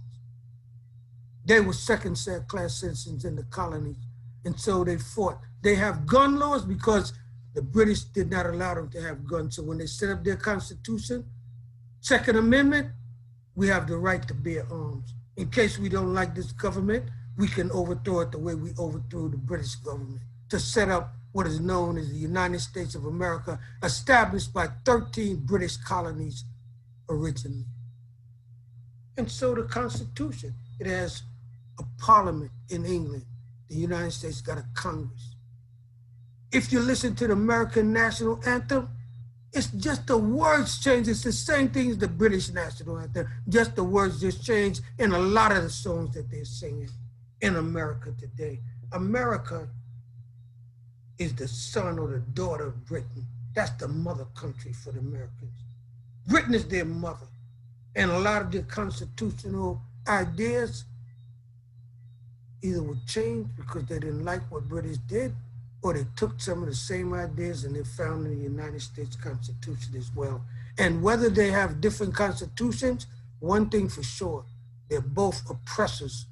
They were second-class citizens in the colonies. And so they fought. They have gun laws because the British did not allow them to have guns. So when they set up their Constitution, Second Amendment, we have the right to bear arms. In case we don't like this government, we can overthrow it the way we overthrew the British government to set up what is known as the United States of America, established by 13 British colonies originally. And so the Constitution, it has a parliament in England. The United States got a Congress. If you listen to the American national anthem, it's just the words change. It's the same thing as the British national anthem. Just the words just change in a lot of the songs that they're singing in America today. America is the son or the daughter of Britain. That's the mother country for the Americans. Britain is their mother. And a lot of their constitutional ideas either were changed because they didn't like what British did, or they took some of the same ideas and they found in the United States Constitution as well. And whether they have different constitutions, one thing for sure, they're both oppressors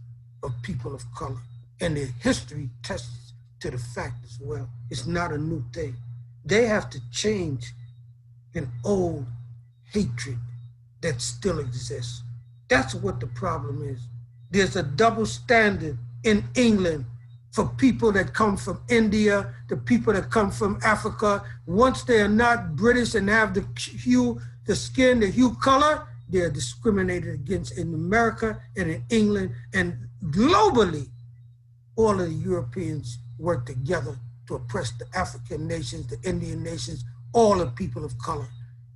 of people of color. And their history tests to the fact as well. It's not a new thing. They have to change an old hatred that still exists. That's what the problem is. There's a double standard in England for people that come from India, the people that come from Africa. Once they are not British and have the hue, the skin, the hue color, they're discriminated against in America and in England, and globally, all of the Europeans work together to oppress the African nations, the Indian nations, all the people of color.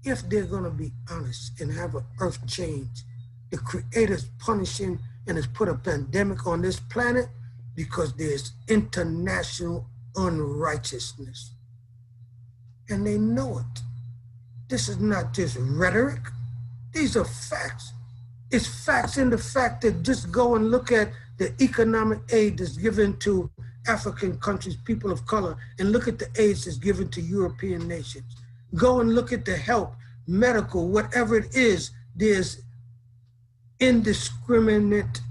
If they're gonna be honest and have an earth change, the Creator's punishing and has put a pandemic on this planet because there's international unrighteousness. And they know it. This is not just rhetoric. These are facts. It's facts in the fact that just go and look at the economic aid that's given to African countries, people of color, and look at the aid that's given to European nations. Go and look at the help, medical, whatever it is, there's indiscriminate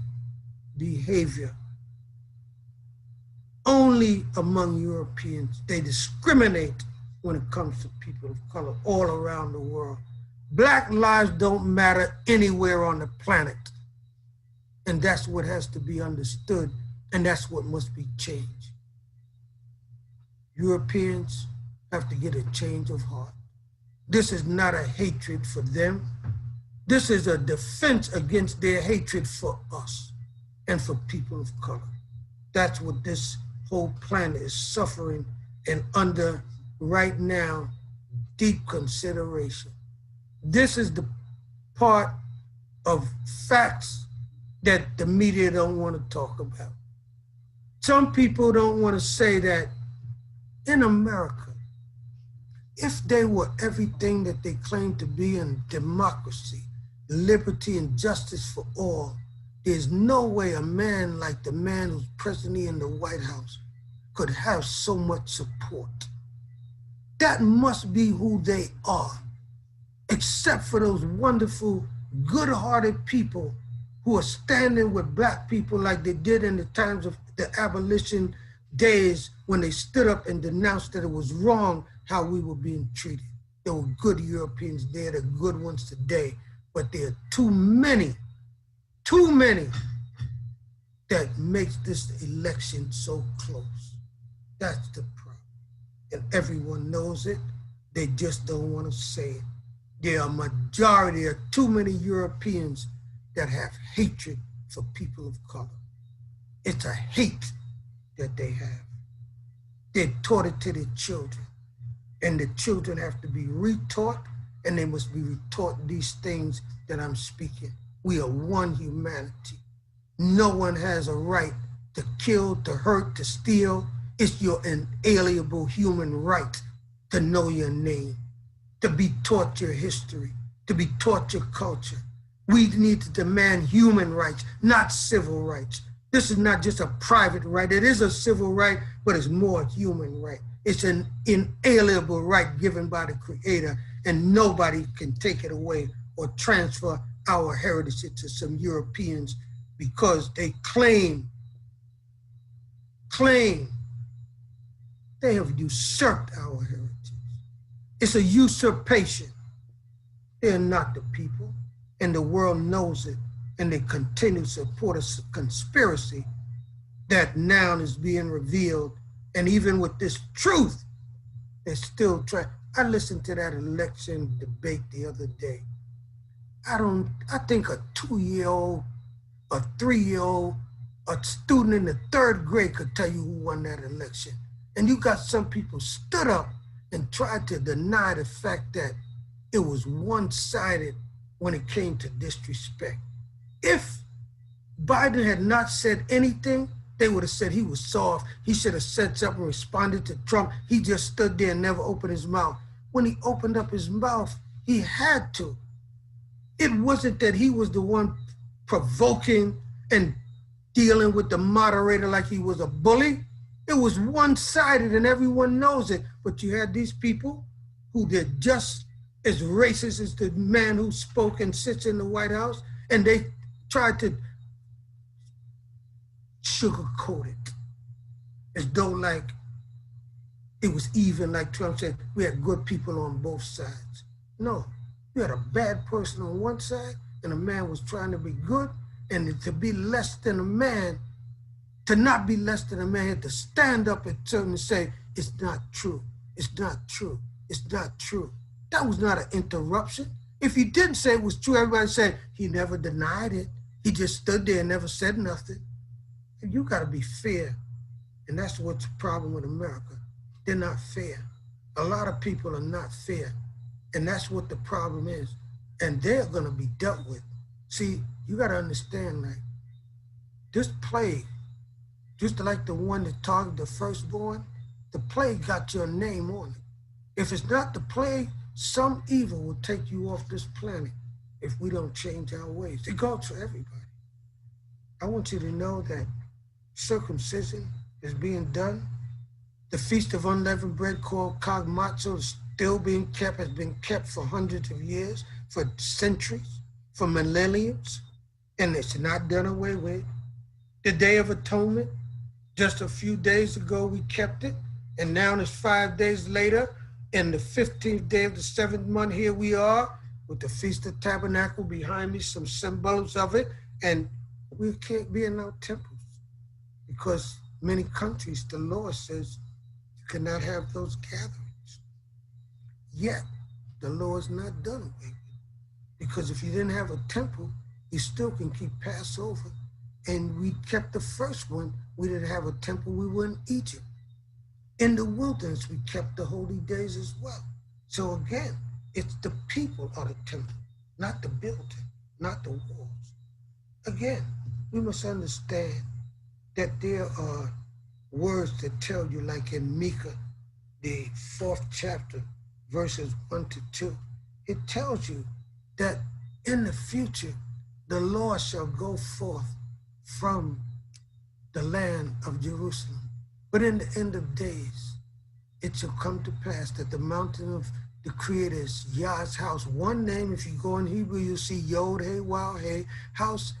behavior. Only among Europeans, they discriminate when it comes to people of color all around the world. Black lives don't matter anywhere on the planet. And that's what has to be understood, and that's what must be changed. Europeans have to get a change of heart. This is not a hatred for them. This is a defense against their hatred for us and for people of color. That's what this whole planet is suffering and under right now, deep consideration. This is the part of facts that the media don't want to talk about. Some people don't want to say that in America, if they were everything that they claim to be in democracy, liberty and justice for all, there's no way a man like the man who's presently in the White House could have so much support. That must be who they are, except for those wonderful, good-hearted people who are standing with Black people like they did in the times of the abolition days when they stood up and denounced that it was wrong how we were being treated. There were good Europeans there, there are good ones today, but there are too many that makes this election so close. That's the problem. And everyone knows it, they just don't want to say it. There are too many Europeans that have hatred for people of color. It's a hate that they have. They taught it to their children, and the children have to be retaught, and they must be retaught these things that I'm speaking. We are one humanity. No one has a right to kill, to hurt, to steal. It's your inalienable human right to know your name, to be taught your history, to be taught your culture. We need to demand human rights, not civil rights. This is not just a private right. It is a civil right, but it's more a human right. It's an inalienable right given by the Creator, and nobody can take it away or transfer our heritage to some Europeans because they claim claim they have usurped our heritage. It's a usurpation. They're not the people, and the world knows it, and they continue to support a conspiracy that now is being revealed. And even with this truth, they're still trying. I listened to that election debate the other day. I think a 2-year-old, a 3-year-old, a student in the 3rd grade could tell you who won that election. And you got some people stood up and tried to deny the fact that it was one-sided when it came to disrespect. If Biden had not said anything, they would have said he was soft. He should have said something and responded to Trump. He just stood there and never opened his mouth. When he opened up his mouth, he had to. It wasn't that he was the one provoking and dealing with the moderator like he was a bully. It was one-sided and everyone knows it. But you had these people who did just as racist as the man who spoke and sits in the White House, and they tried to sugarcoat it as though like it was even, like Trump said, we had good people on both sides. No, you had a bad person on one side and a man was trying to be good, and to be less than a man, to not be less than a man, had to stand up and turn and say, it's not true, it's not true, it's not true. That was not an interruption. If he didn't say it was true, everybody said he never denied it. He just stood there and never said nothing. And you gotta be fair. And that's what's the problem with America. They're not fair. A lot of people are not fair. And that's what the problem is. And they're gonna be dealt with. See, you gotta understand, like, this plague, just like the one that targeted the firstborn, the plague got your name on it. If it's not the plague, some evil will take you off this planet if we don't change our ways. It goes for everybody. I want you to know that circumcision is being done. The Feast of Unleavened Bread called Kagmatzo is still being kept, has been kept for hundreds of years, for centuries, for millenniums, and it's not done away with. The Day of Atonement, just a few days ago we kept it, and now it's 5 days later, and the 15th day of the 7th month, here we are with the Feast of Tabernacle behind me, some symbols of it, and we can't be in our temples because many countries, the law says you cannot have those gatherings. Yet, the law is not done away with, because if you didn't have a temple, you still can keep Passover, and we kept the first one. We didn't have a temple, we were in Egypt. In the wilderness, we kept the holy days as well. So again, it's the people are the temple, not the building, not the walls. Again, we must understand that there are words that tell you, like in Micah, the 4th chapter, verses 1 to 2, it tells you that in the future, the Lord shall go forth from the land of Jerusalem. But in the end of days, it shall come to pass that the mountain of the Creator is Yah's house. One name, if you go in Hebrew, you'll see Yod, Hey, Waw, Hey, house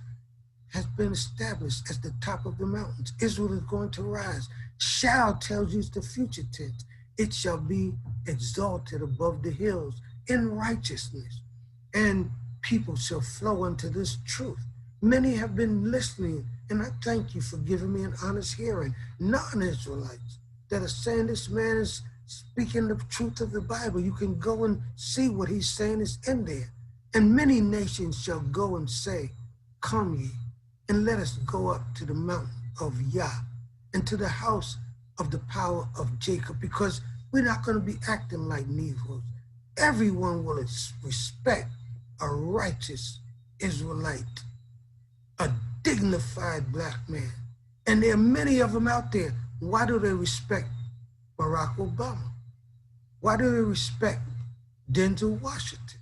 has been established as the top of the mountains. Israel is going to rise. Shall tells you it's the future tense. It shall be exalted above the hills in righteousness, and people shall flow unto this truth. Many have been listening, and I thank you for giving me an honest hearing. Non-Israelites that are saying this man is speaking the truth of the Bible. You can go and see what he's saying is in there. And many nations shall go and say, come ye, and let us go up to the mountain of Yah, and to the house of the power of Jacob, because we're not going to be acting like Negroes. Everyone will respect a righteous Israelite, a dignified black man. And there are many of them out there. Why do they respect Barack Obama? Why do they respect Denzel Washington?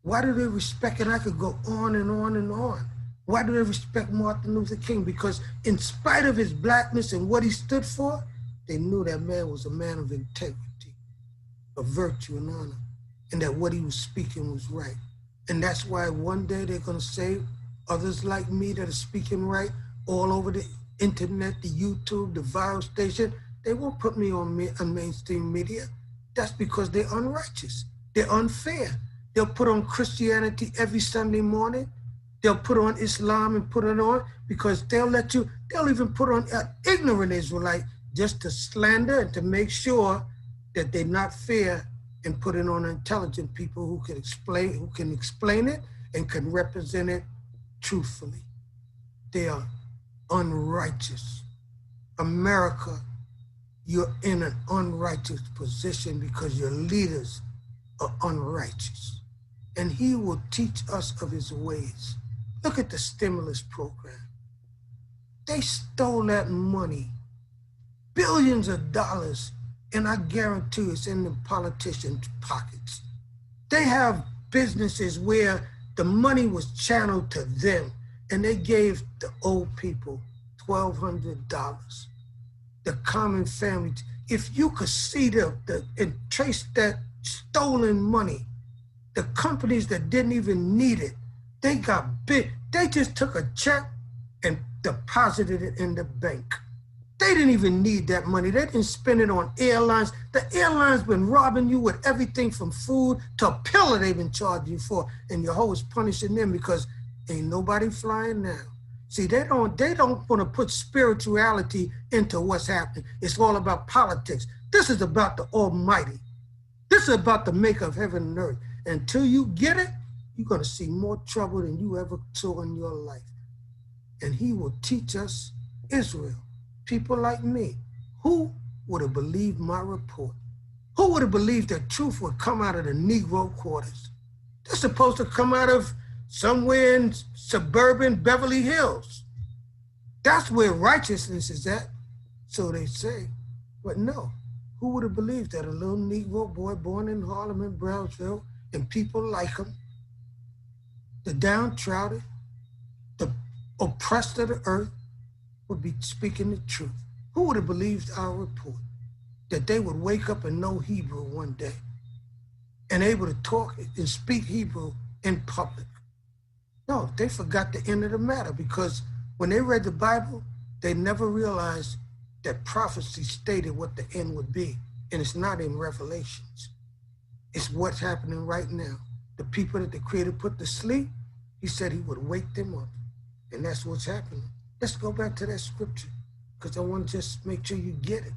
Why do they respect, and I could go on and on and on. Why do they respect Martin Luther King? Because in spite of his blackness and what he stood for, they knew that man was a man of integrity, of virtue and honor, and that what he was speaking was right. And that's why one day they're going to say others like me that are speaking right all over the internet, the YouTube, the viral station. They won't put me on mainstream media. That's because they're unrighteous. They're unfair. They'll put on Christianity every Sunday morning. They'll put on Islam and put it on because they'll even put on an ignorant Israelite just to slander and to make sure that they're not fair, and put it on intelligent people who can explain it and can represent it truthfully. They are unrighteous. America, you're in an unrighteous position because your leaders are unrighteous. And he will teach us of his ways. Look at the stimulus program. They stole that money, billions of dollars, and I guarantee it's in the politicians' pockets. They have businesses where the money was channeled to them, and they gave the old people $1,200. The common family, if you could see and trace that stolen money, the companies that didn't even need it, they got big. They just took a check and deposited it in the bank. They didn't even need that money. They didn't spend it on airlines. The airlines been robbing you with everything from food to a pillow they've been charging you for, and your hoe is punishing them because ain't nobody flying now. See, they don't want to put spirituality into what's happening. It's all about politics. This is about the Almighty. This is about the maker of heaven and earth. Until you get it, you're going to see more trouble than you ever saw in your life. And he will teach us, Israel, people like me. Who would have believed my report? Who would have believed that truth would come out of the Negro quarters? They're supposed to come out of somewhere in suburban Beverly Hills. That's where righteousness is at, so they say. But no, who would have believed that a little Negro boy born in Harlem and Brownsville and people like him, the downtrodden, the oppressed of the earth, would be speaking the truth? Who would have believed our report? That they would wake up and know Hebrew one day and able to talk and speak Hebrew in public? No, they forgot the end of the matter, because when they read the Bible, they never realized that prophecy stated what the end would be. And it's not in Revelations. It's what's happening right now. The people that the Creator put to sleep, he said he would wake them up. And that's what's happening. Let's go back to that scripture, because I want to just make sure you get it.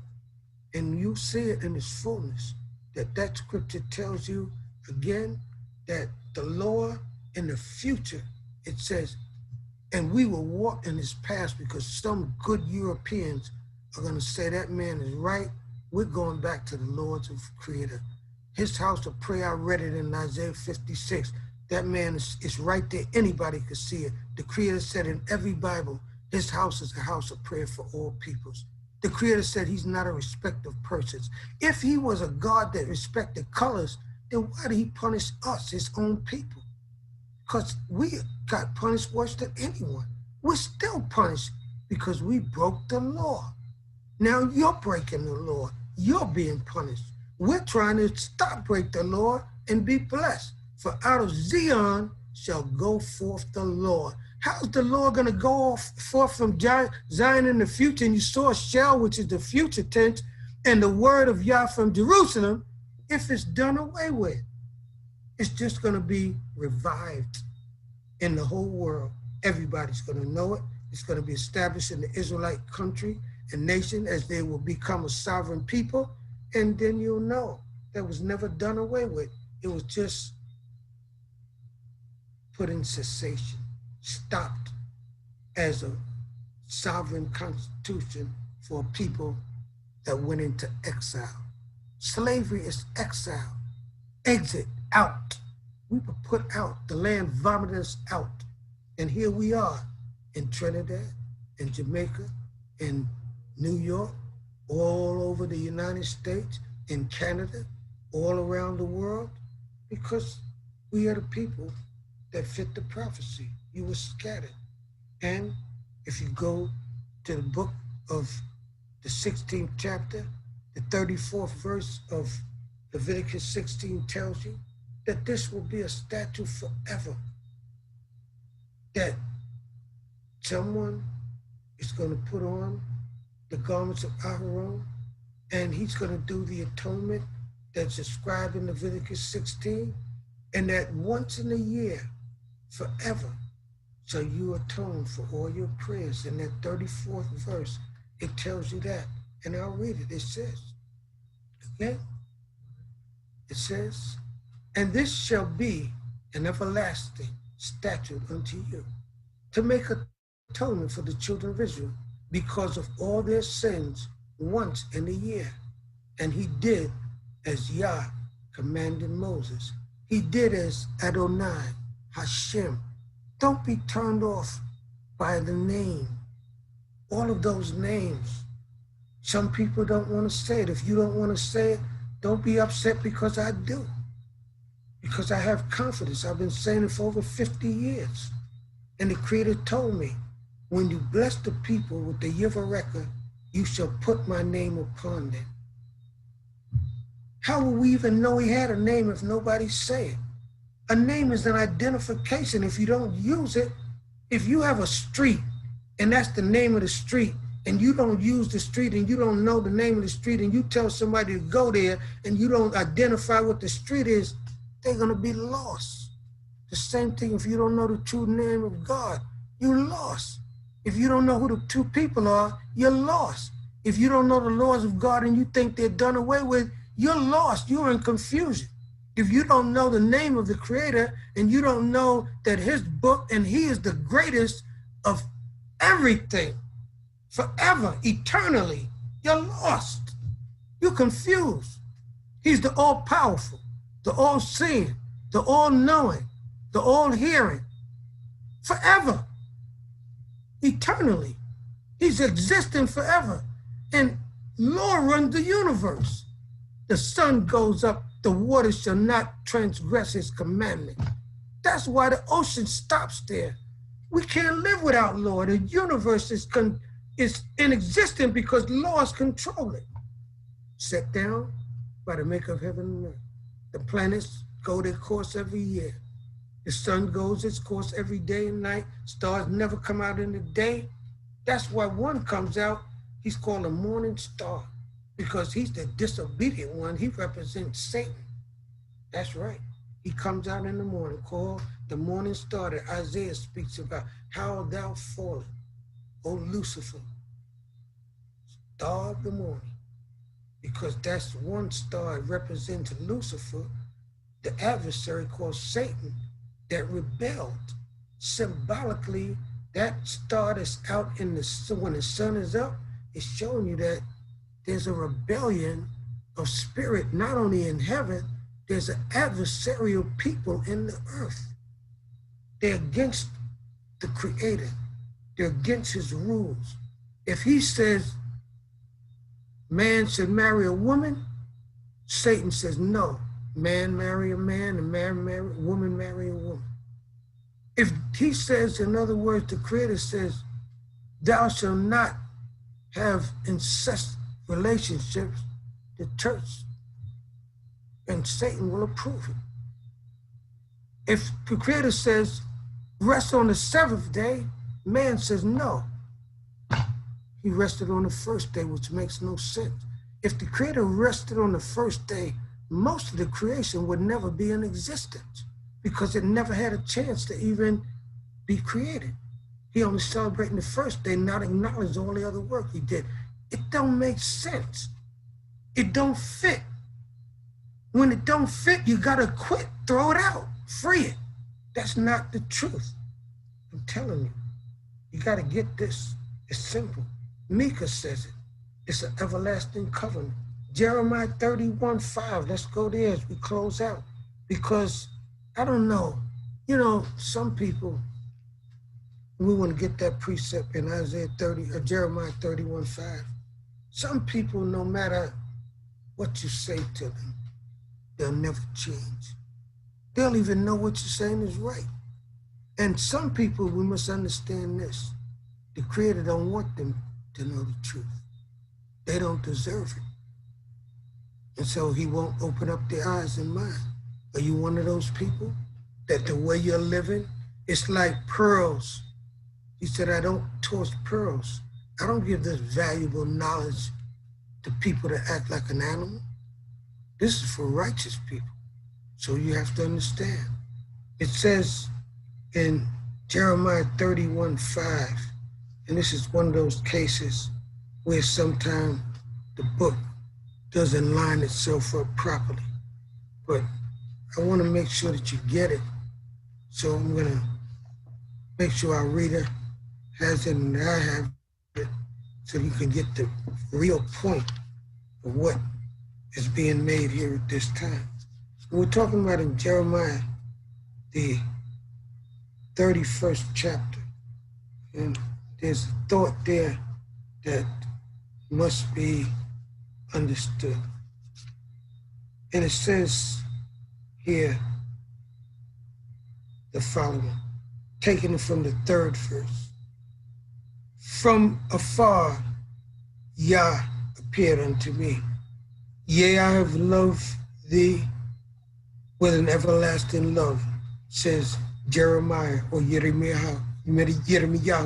And you see it in its fullness, that scripture tells you again that the Lord in the future, it says, and we will walk in his paths, because some good Europeans are going to say that man is right. We're going back to the Lord's Creator. His house of prayer, I read it in Isaiah 56. That man is right there. Anybody could see it. The Creator said in every Bible, his house is a house of prayer for all peoples. The Creator said he's not a respecter of persons. If he was a God that respected colors, then why did he punish us, his own people? Because we got punished worse than anyone. We're still punished because we broke the law. Now you're breaking the law. You're being punished. We're trying to break the law and be blessed. For out of Zion shall go forth the Lord. How's the Lord going to go forth from Zion in the future? And you saw shall, which is the future tense, and the word of Yah from Jerusalem, if it's done away with. It's just going to be revived in the whole world. Everybody's going to know it. It's going to be established in the Israelite country and nation as they will become a sovereign people. And then you'll know that was never done away with. It was just put in cessation, stopped as a sovereign constitution for people that went into exile. Slavery is exile, exit, out. We were put out. The land vomited us out. And here we are in Trinidad, in Jamaica, in New York, all over the United States, in Canada, all around the world, because we are the people that fit the prophecy. You were scattered. And if you go to the book of the 16th chapter, the 34th verse of Leviticus 16 tells you that this will be a statute forever. That someone is going to put on the garments of Aaron, and he's going to do the atonement that's described in Leviticus 16, and that once in a year, forever, shall you atone for all your prayers. In that 34th verse, it tells you that. And I'll read it. It says, okay? It says, and this shall be an everlasting statute unto you, to make atonement for the children of Israel because of all their sins once in a year. And he did as Yah commanded Moses. He did as Adonai, Hashem. Don't be turned off by the name. All of those names. Some people don't want to say it. If you don't want to say it, don't be upset because I do. Because I have confidence. I've been saying it for over 50 years. And the Creator told me, when you bless the people with the Yevareka, you shall put my name upon them. How will we even know he had a name if nobody say it? A name is an identification. If you don't use it, if you have a street and that's the name of the street, and you don't use the street and you don't know the name of the street, and you tell somebody to go there and you don't identify what the street is, they're going to be lost. The same thing if you don't know the true name of God, you're lost. If you don't know who the two people are, you're lost. If you don't know the laws of God and you think they're done away with, you're lost. You're in confusion. If you don't know the name of the Creator and you don't know that his book and he is the greatest of everything, forever, eternally, you're lost. You're confused. He's the all-powerful, the all-seeing, the all-knowing, the all-hearing, forever, eternally. He's existing forever. And law runs the universe. The sun goes up, the water shall not transgress his commandment. That's why the ocean stops there. We can't live without law. The universe is inexistent because laws control it. Set down by the maker of heaven and earth. The planets go their course every year. The sun goes its course every day and night. Stars never come out in the day. That's why one comes out, he's called a morning star, because he's the disobedient one. He represents Satan. That's right. He comes out in the morning, called the morning star that Isaiah speaks about. How thou fallen, O Lucifer, star of the morning. Because that's one star. It represents Lucifer, the adversary called Satan, that rebelled. Symbolically, that star that's out in the sun, when the sun is up, it's showing you that there's a rebellion of spirit, not only in heaven, there's an adversarial people in the earth. They're against the Creator. They're against his rules. If he says man should marry a woman, Satan says no. Man marry a man, and woman marry a woman. If he says, in other words, the Creator says, thou shalt not have incest relationships, the church and Satan will approve it. If the Creator says, rest on the seventh day, man says no. He rested on the first day, which makes no sense. If the Creator rested on the first day, most of the creation would never be in existence because it never had a chance to even be created. He only celebrating the first day, not acknowledge all the other work he did. It don't make sense. It don't fit. When it don't fit, you gotta quit, throw it out, free it. That's not the truth. I'm telling you, you gotta get this. It's simple. Micah says it. It's an everlasting covenant. Jeremiah 31:5, let's go there as we close out. Because I don't know, some people, we want to get that precept in Jeremiah 31:5. Some people, no matter what you say to them, they'll never change. They'll even know what you're saying is right. And some people, we must understand this. The Creator don't want them to know the truth. They don't deserve it. And so he won't open up their eyes and mind. Are you one of those people that the way you're living, it's like pearls? He said, I don't toss pearls. I don't give this valuable knowledge to people that act like an animal. This is for righteous people. So you have to understand. It says in Jeremiah 31:5, and this is one of those cases where sometimes the book doesn't line itself up properly. But I want to make sure that you get it. So I'm going to make sure our reader has it and I have it so you can get the real point of what is being made here at this time. We're talking about in Jeremiah, the 31st chapter. And there's a thought there that must be understood. And it says here the following, taking it from the 3rd verse. From afar, Yah appeared unto me. Yea, I have loved thee with an everlasting love, says Jeremiah or Yirmiyahu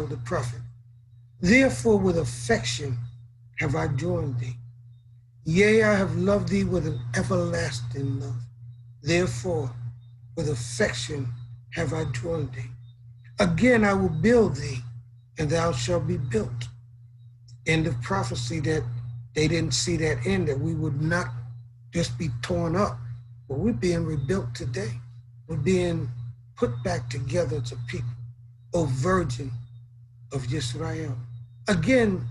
the prophet. Therefore, with affection have I joined thee. Yea, I have loved thee with an everlasting love. Therefore, with affection have I joined thee. Again, I will build thee, and thou shalt be built. End of prophecy, that they didn't see that end, that we would not just be torn up, but we're being rebuilt today. We're being put back together as a people, O Virgin of Israel. Again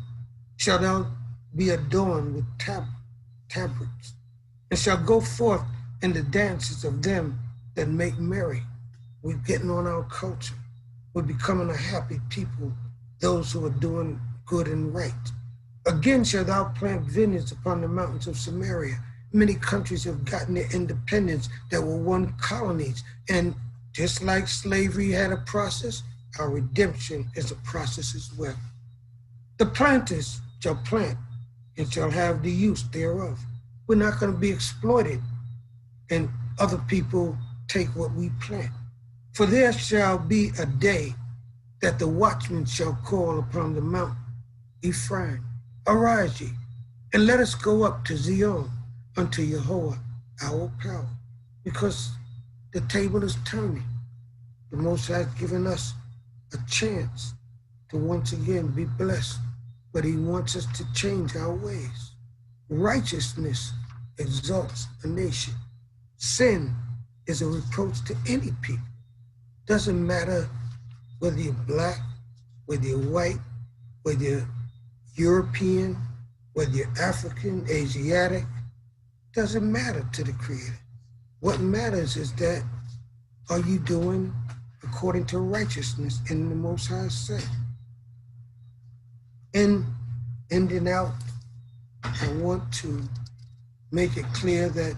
shall thou be adorned with tabrets, and shall go forth in the dances of them that make merry. We're getting on our culture. We're becoming a happy people, those who are doing good and right. Again shall thou plant vineyards upon the mountains of Samaria. Many countries have gotten their independence that were one colonies. And just like slavery had a process, our redemption is a process as well. The planters shall plant and shall have the use thereof. We're not going to be exploited and other people take what we plant. For there shall be a day that the watchman shall call upon the mount Ephraim, arise ye, and let us go up to Zion, unto Yehovah our power, because the table is turning. The Most High has given us a chance to once again be blessed, but He wants us to change our ways. Righteousness exalts a nation. Sin is a reproach to any people. Doesn't matter whether you're black, whether you're white, whether you're European, whether you're African, Asiatic, doesn't matter to the Creator. What matters is that, are you doing according to righteousness in the Most High's sight? In ending out, I want to make it clear that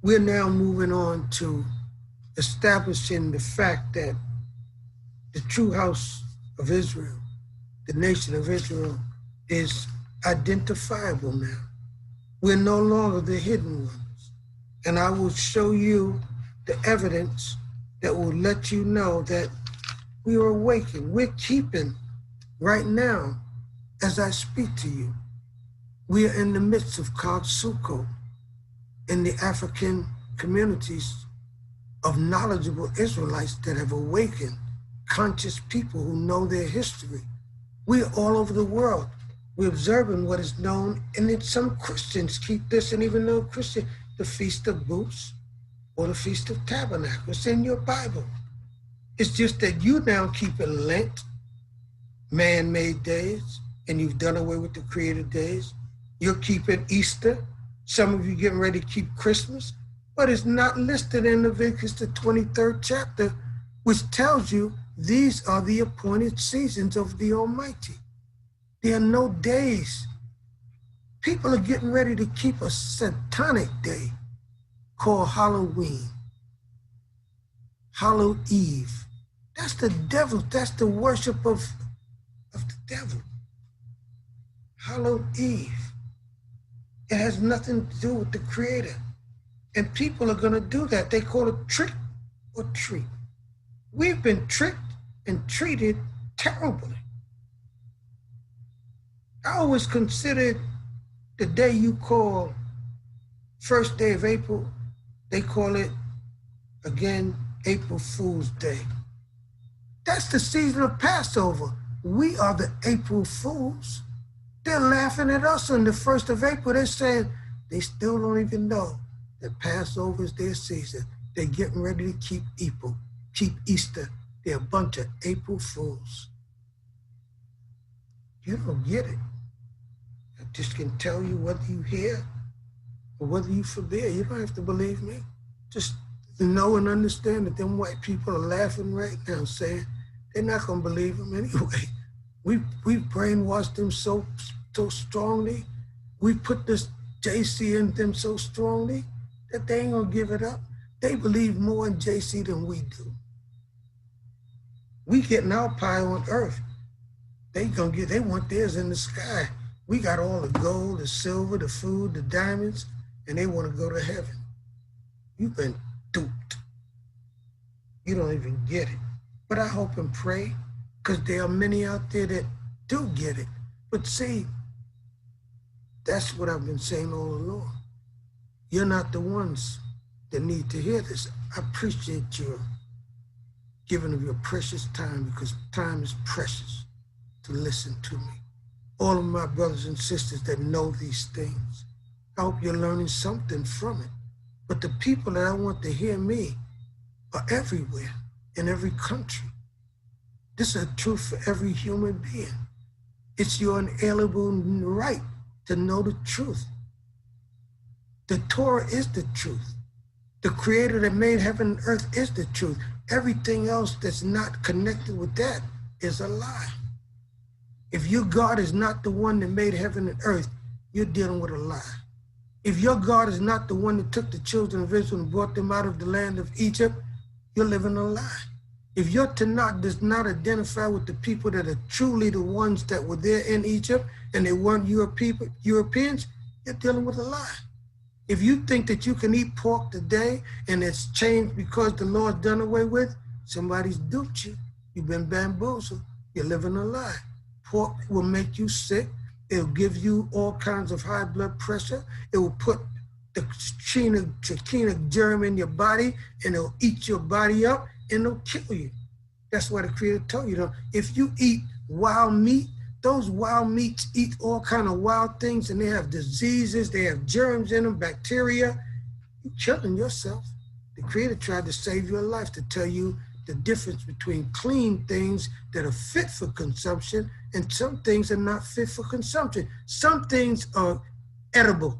we're now moving on to establishing the fact that the true house of Israel, the nation of Israel, is identifiable now. We're no longer the hidden ones. And I will show you the evidence that will let you know that we are awakened. We're keeping right now, as I speak to you, we are in the midst of Kal Sukkot in the African communities of knowledgeable Israelites that have awakened, conscious people who know their history. We're all over the world. We're observing what is known, and then some Christians keep this, and even though Christian, the Feast of Booths or the Feast of Tabernacle. It's in your Bible. It's just that you now keep it Lent, man-made days, and you've done away with the created days. You're keeping Easter. Some of you getting ready to keep Christmas, but it's not listed in Leviticus, the 23rd chapter, which tells you these are the appointed seasons of the Almighty. There are no days. People are getting ready to keep a satanic day called Halloween, Hallow Eve. That's the devil. That's the worship of the devil. Hallow Eve. It has nothing to do with the Creator. And people are going to do that. They call it trick or treat. We've been tricked and treated terribly. I always considered the day you call first day of April, they call it, again, April Fool's Day. That's the season of Passover. We are the April Fools. They're laughing at us on the 1st of April. They're saying they still don't even know that Passover is their season. They're getting ready to keep Easter. They're a bunch of April Fools. You don't get it. I just can tell you whether you hear or whether you forbid. You don't have to believe me. Just know and understand that them white people are laughing right now, saying they're not going to believe them anyway. We've brainwashed them so strongly. We put this JC in them so strongly that they ain't going to give it up. They believe more in JC than we do. We getting our pie on earth. They want theirs in the sky. We got all the gold, the silver, the food, the diamonds, and they want to go to heaven. You've been duped. You don't even get it. But I hope and pray, because there are many out there that do get it. But see, that's what I've been saying all along. You're not the ones that need to hear this. I appreciate your giving of your precious time, because time is precious to listen to me. All of my brothers and sisters that know these things, I hope you're learning something from it. But the people that I want to hear me are everywhere, in every country. This is a truth for every human being. It's your inalienable right to know the truth. The Torah is the truth. The creator that made heaven and earth is the truth. Everything else that's not connected with that is a lie. If your God is not the one that made heaven and earth, you're dealing with a lie. If your God is not the one that took the children of Israel and brought them out of the land of Egypt, you're living a lie. If your Tanakh does not identify with the people that are truly the ones that were there in Egypt and they weren't Europeans, you're dealing with a lie. If you think that you can eat pork today and it's changed because the Lord's done away with, somebody's duped you. You've been bamboozled. You're living a lie. Pork will make you sick. It'll give you all kinds of high blood pressure. It will put the trachina germ in your body, and it'll eat your body up, and it'll kill you. That's why the Creator told you, if you eat wild meat, those wild meats eat all kind of wild things, and they have diseases, they have germs in them, bacteria. You're killing yourself. The Creator tried to save your life, to tell you the difference between clean things that are fit for consumption and some things are not fit for consumption. Some things are edible.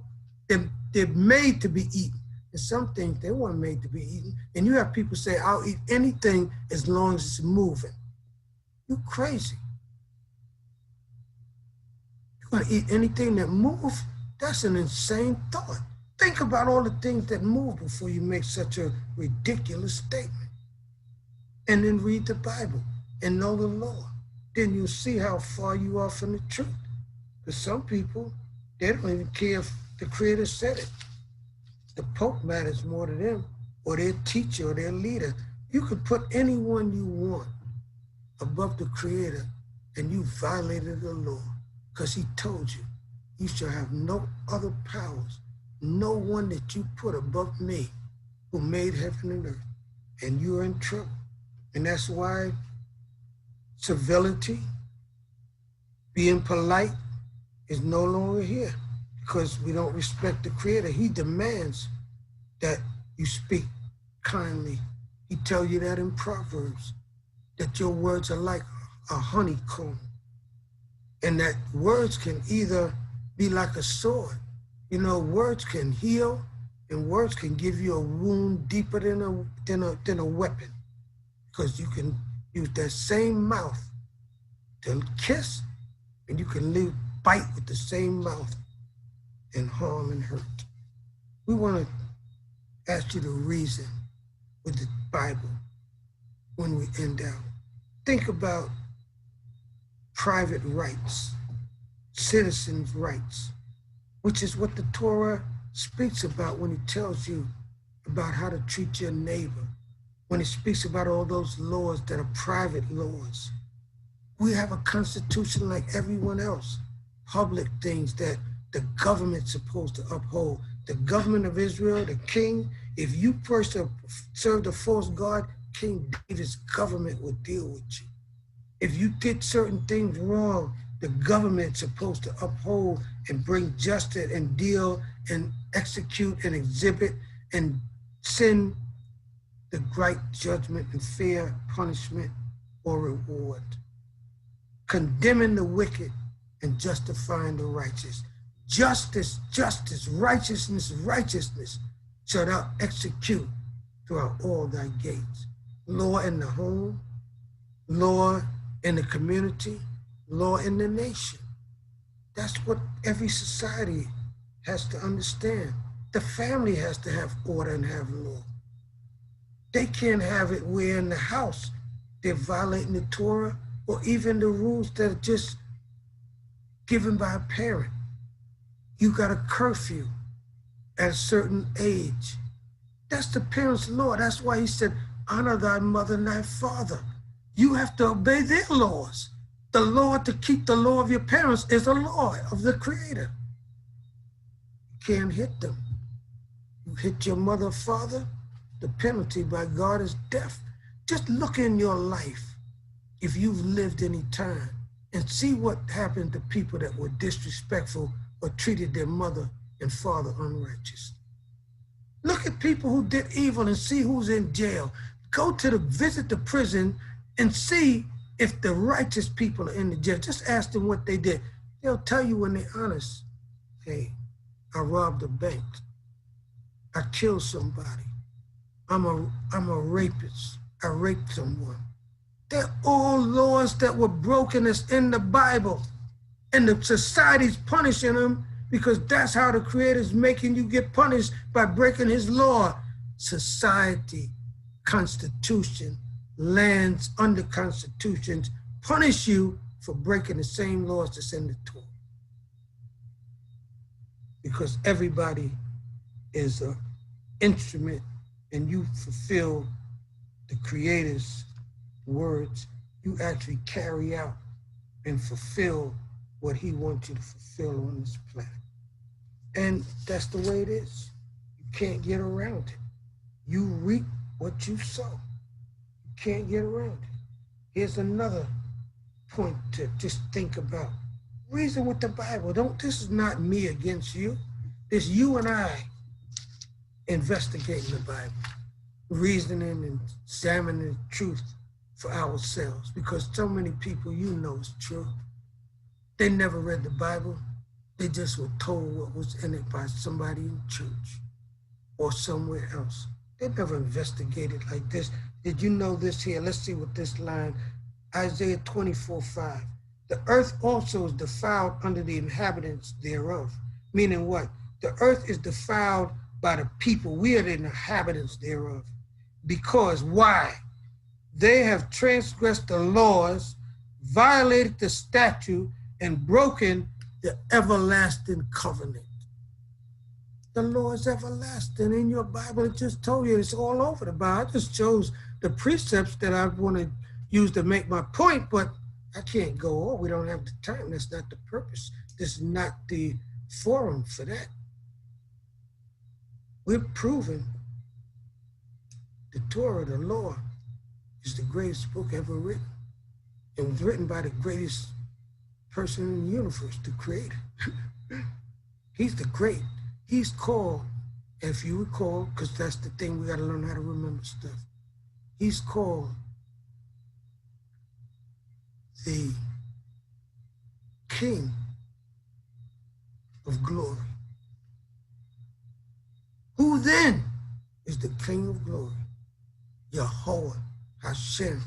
They're made to be eaten. And some things, they weren't made to be eaten. And you have people say, I'll eat anything as long as it's moving. You're crazy. You're going to eat anything that moves? That's an insane thought. Think about all the things that move before you make such a ridiculous statement. And then read the Bible and know the law. Then you'll see how far you are from the truth. Because some people, they don't even care if the Creator said it. The Pope matters more to them, or their teacher, or their leader. You could put anyone you want above the Creator, and you violated the law, because He told you, you shall have no other powers, no one that you put above me, who made heaven and earth, and you're in trouble. And that's why civility, being polite, is no longer here, because we don't respect the Creator. He demands that you speak kindly. He tells you that in Proverbs, that your words are like a honeycomb, and that words can either be like a sword. You know, words can heal, and words can give you a wound deeper than a weapon, because you can use that same mouth to kiss, and you can bite with the same mouth and harm and hurt. We want to ask you to reason with the Bible when we end out. Think about private rights, citizens' rights, which is what the Torah speaks about when it tells you about how to treat your neighbor, when it speaks about all those laws that are private laws. We have a constitution like everyone else. public things that the government's supposed to uphold. The government of Israel, the king, if you first served a false god, King David's government would deal with you. If you did certain things wrong, the government's supposed to uphold and bring justice and deal and execute and exhibit and send the right judgment and fair punishment or reward. Condemning the wicked and justifying the righteous. Justice, justice, righteousness, righteousness shall thou execute throughout all thy gates. Law in the home, law in the community, law in the nation. That's what every society has to understand. The family has to have order and have law. They can't have it where in the house they're violating the Torah or even the rules that are just given by a parent. You got a curfew at a certain age. That's the parent's law. That's why he said, honor thy mother and thy father. You have to obey their laws. The law to keep the law of your parents is a law of the Creator. You can't hit them. You hit your mother or father, the penalty by God is death. Just look in your life, if you've lived any time, and see what happened to people that were disrespectful or treated their mother and father unrighteous. Look at people who did evil and see who's in jail. Go to visit the prison and see if the righteous people are in the jail. Just ask them what they did. They'll tell you when they're honest. Hey, I robbed a bank. I killed somebody. I'm a rapist. I raped someone. They're all laws that were broken that's in the Bible. And the society's punishing them because that's how the Creator's making you get punished, by breaking his law. Society, constitution, lands under constitutions punish you for breaking the same laws that's in the Torah. Because everybody is an instrument and you fulfill the Creator's words. You actually carry out and fulfill what he wants you to fulfill on this planet. And that's the way it is. You can't get around it. You reap what you sow. You can't get around it. Here's another point to just think about. Reason with the Bible. This is not me against you. It's you and I investigating the Bible, reasoning and examining the truth for ourselves, because so many people is true. They never read the Bible. They just were told what was in it by somebody in church or somewhere else. They never investigated like this. Did you know this here? Let's see what this line, Isaiah 24:5. The earth also is defiled under the inhabitants thereof. Meaning what? The earth is defiled by the people. We are the inhabitants thereof. Because why? They have transgressed the laws, violated the statute, and broken the everlasting covenant. The law is everlasting. In your Bible, it just told you, it's all over the Bible. I just chose the precepts that I want to use to make my point, but I can't go on. We don't have the time. That's not the purpose. This is not the forum for that. We're proving the Torah, the law, is the greatest book ever written. It was written by the greatest person in the universe, the Creator. He's the great. He's called, if you recall, because that's the thing, we got to learn how to remember stuff. He's called the King of Glory. Who then is the King of Glory? Yahweh, Hashem,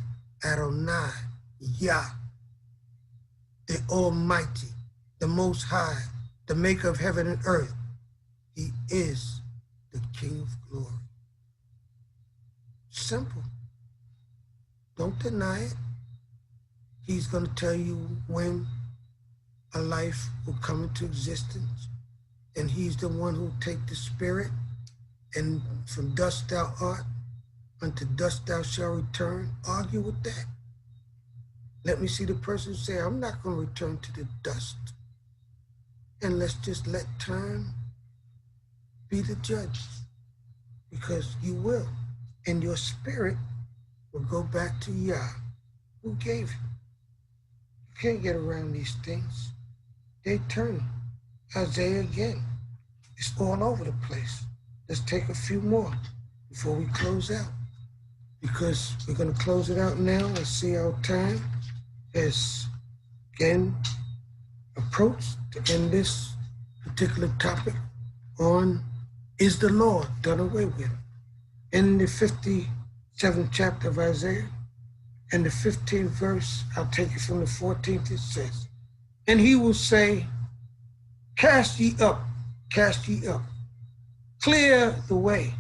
Adonai, Yah, the Almighty, the Most High, the Maker of heaven and earth. He is the King of Glory. Simple. Don't deny it. He's going to tell you when a life will come into existence, and he's the one who will take the spirit, and from dust thou art, unto dust thou shalt return. Argue with that. Let me see the person say, I'm not going to return to the dust. And let's just let time be the judge, because you will. And your spirit will go back to Yah, who gave you. You can't get around these things. They're eternal. Isaiah again. It's all over the place. Let's take a few more before we close out, because we're going to close it out now. Let's see our time has again approached to end this particular topic on, is the law done away with? In the 57th chapter of Isaiah, and the 15th verse, I'll take it from the 14th, it says, and he will say, cast ye up, clear the way,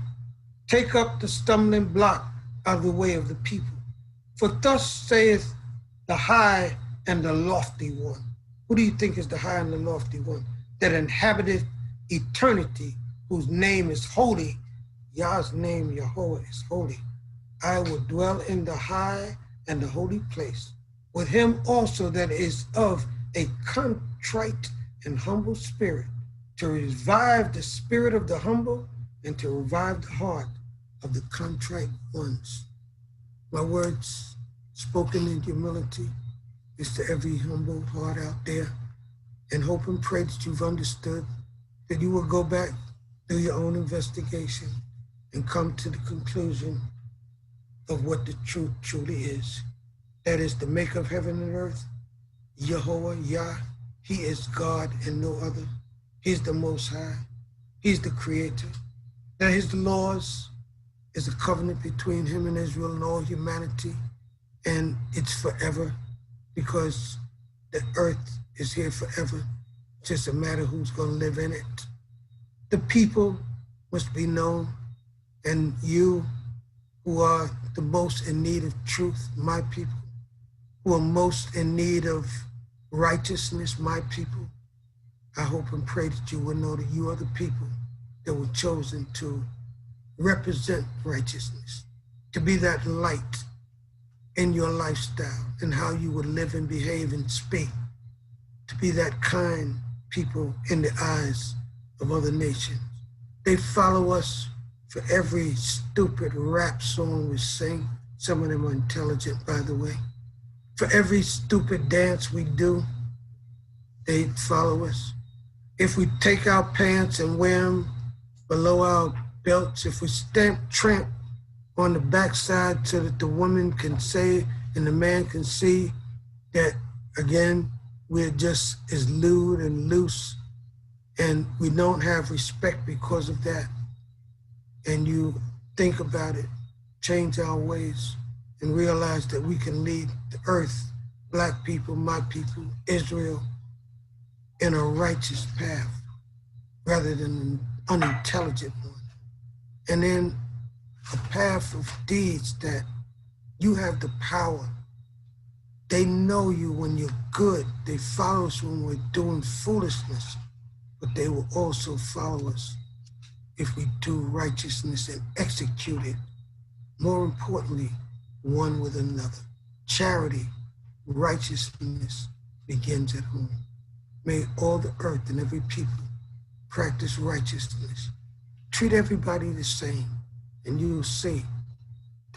take up the stumbling block out of the way of the people. For thus saith the high and the lofty one. Who do you think is the high and the lofty one? That inhabiteth eternity, whose name is holy. Yah's name, Yahweh, is holy. I will dwell in the high and the holy place, with him also that is of a contrite and humble spirit, to revive the spirit of the humble and to revive the heart of the contrite ones. My words spoken in humility is to every humble heart out there, and hope and pray that you've understood, that you will go back, do your own investigation, and come to the conclusion of what the truth truly is. That is the maker of heaven and earth, Yehovah, Yah. He is God and no other. He's the Most High. He's the Creator. That his laws is a covenant between him and Israel and all humanity, and it's forever, because the earth is here forever. It's just a matter who's going to live in it. The people must be known, and you who are the most in need of truth, my people, who are most in need of righteousness, my people, I hope and pray that you will know that you are the people that were chosen to represent righteousness, to be that light in your lifestyle and how you would live and behave and speak, to be that kind people in the eyes of other nations. They follow us for every stupid rap song we sing. Some of them are intelligent, by the way. For every stupid dance we do, they follow us. If we take our pants and wear them below our belts, if we tramp on the backside so that the woman can say and the man can see that, again, we're just as lewd and loose, and we don't have respect because of that, and you think about it, change our ways, and realize that we can lead the earth, black people, my people, Israel, in a righteous path rather than an unintelligent one. And then a path of deeds that you have the power. They know you when you're good. They follow us when we're doing foolishness, but they will also follow us if we do righteousness and execute it. More importantly, one with another. Charity, righteousness begins at home. May all the earth and every people practice righteousness. Treat everybody the same, and you will see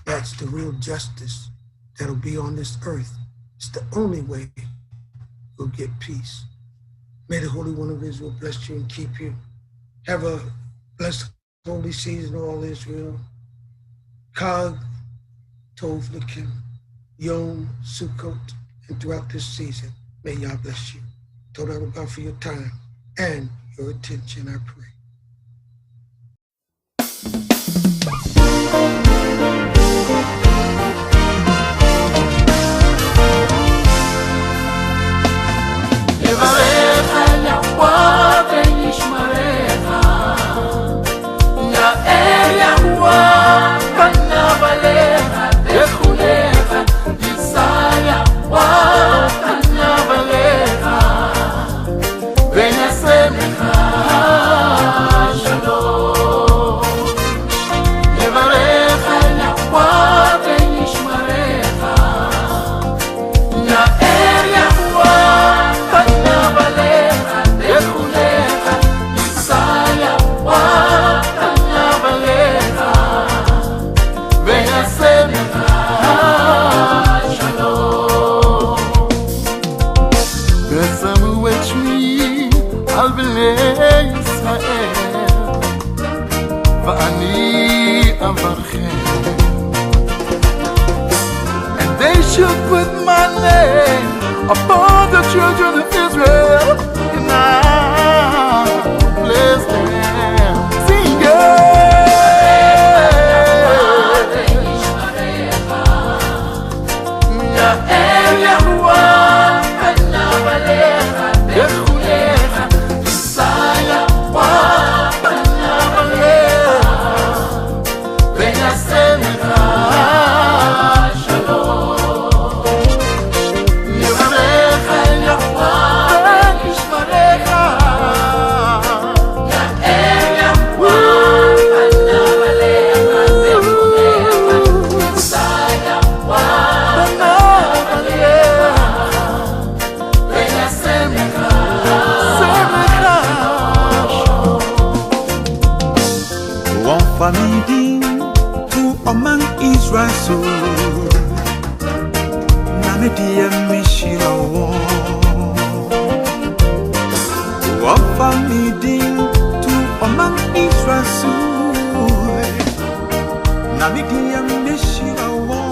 that's the real justice that'll be on this earth. It's the only way we'll get peace. May the Holy One of Israel bless you and keep you. Have a blessed holy season, all Israel. Chag, Tov Lakim, Yom, Sukkot, and throughout this season, may Yah bless you. Toda Rabah for your time and your attention, I pray. Ven a ser ושמי על בני ישראל ואני אברכם. And they should put my name upon the children of Israel, and I bless them. Sing Family to among Israel so Name dia mishira wo One family to among Israel so Name dia mishira wo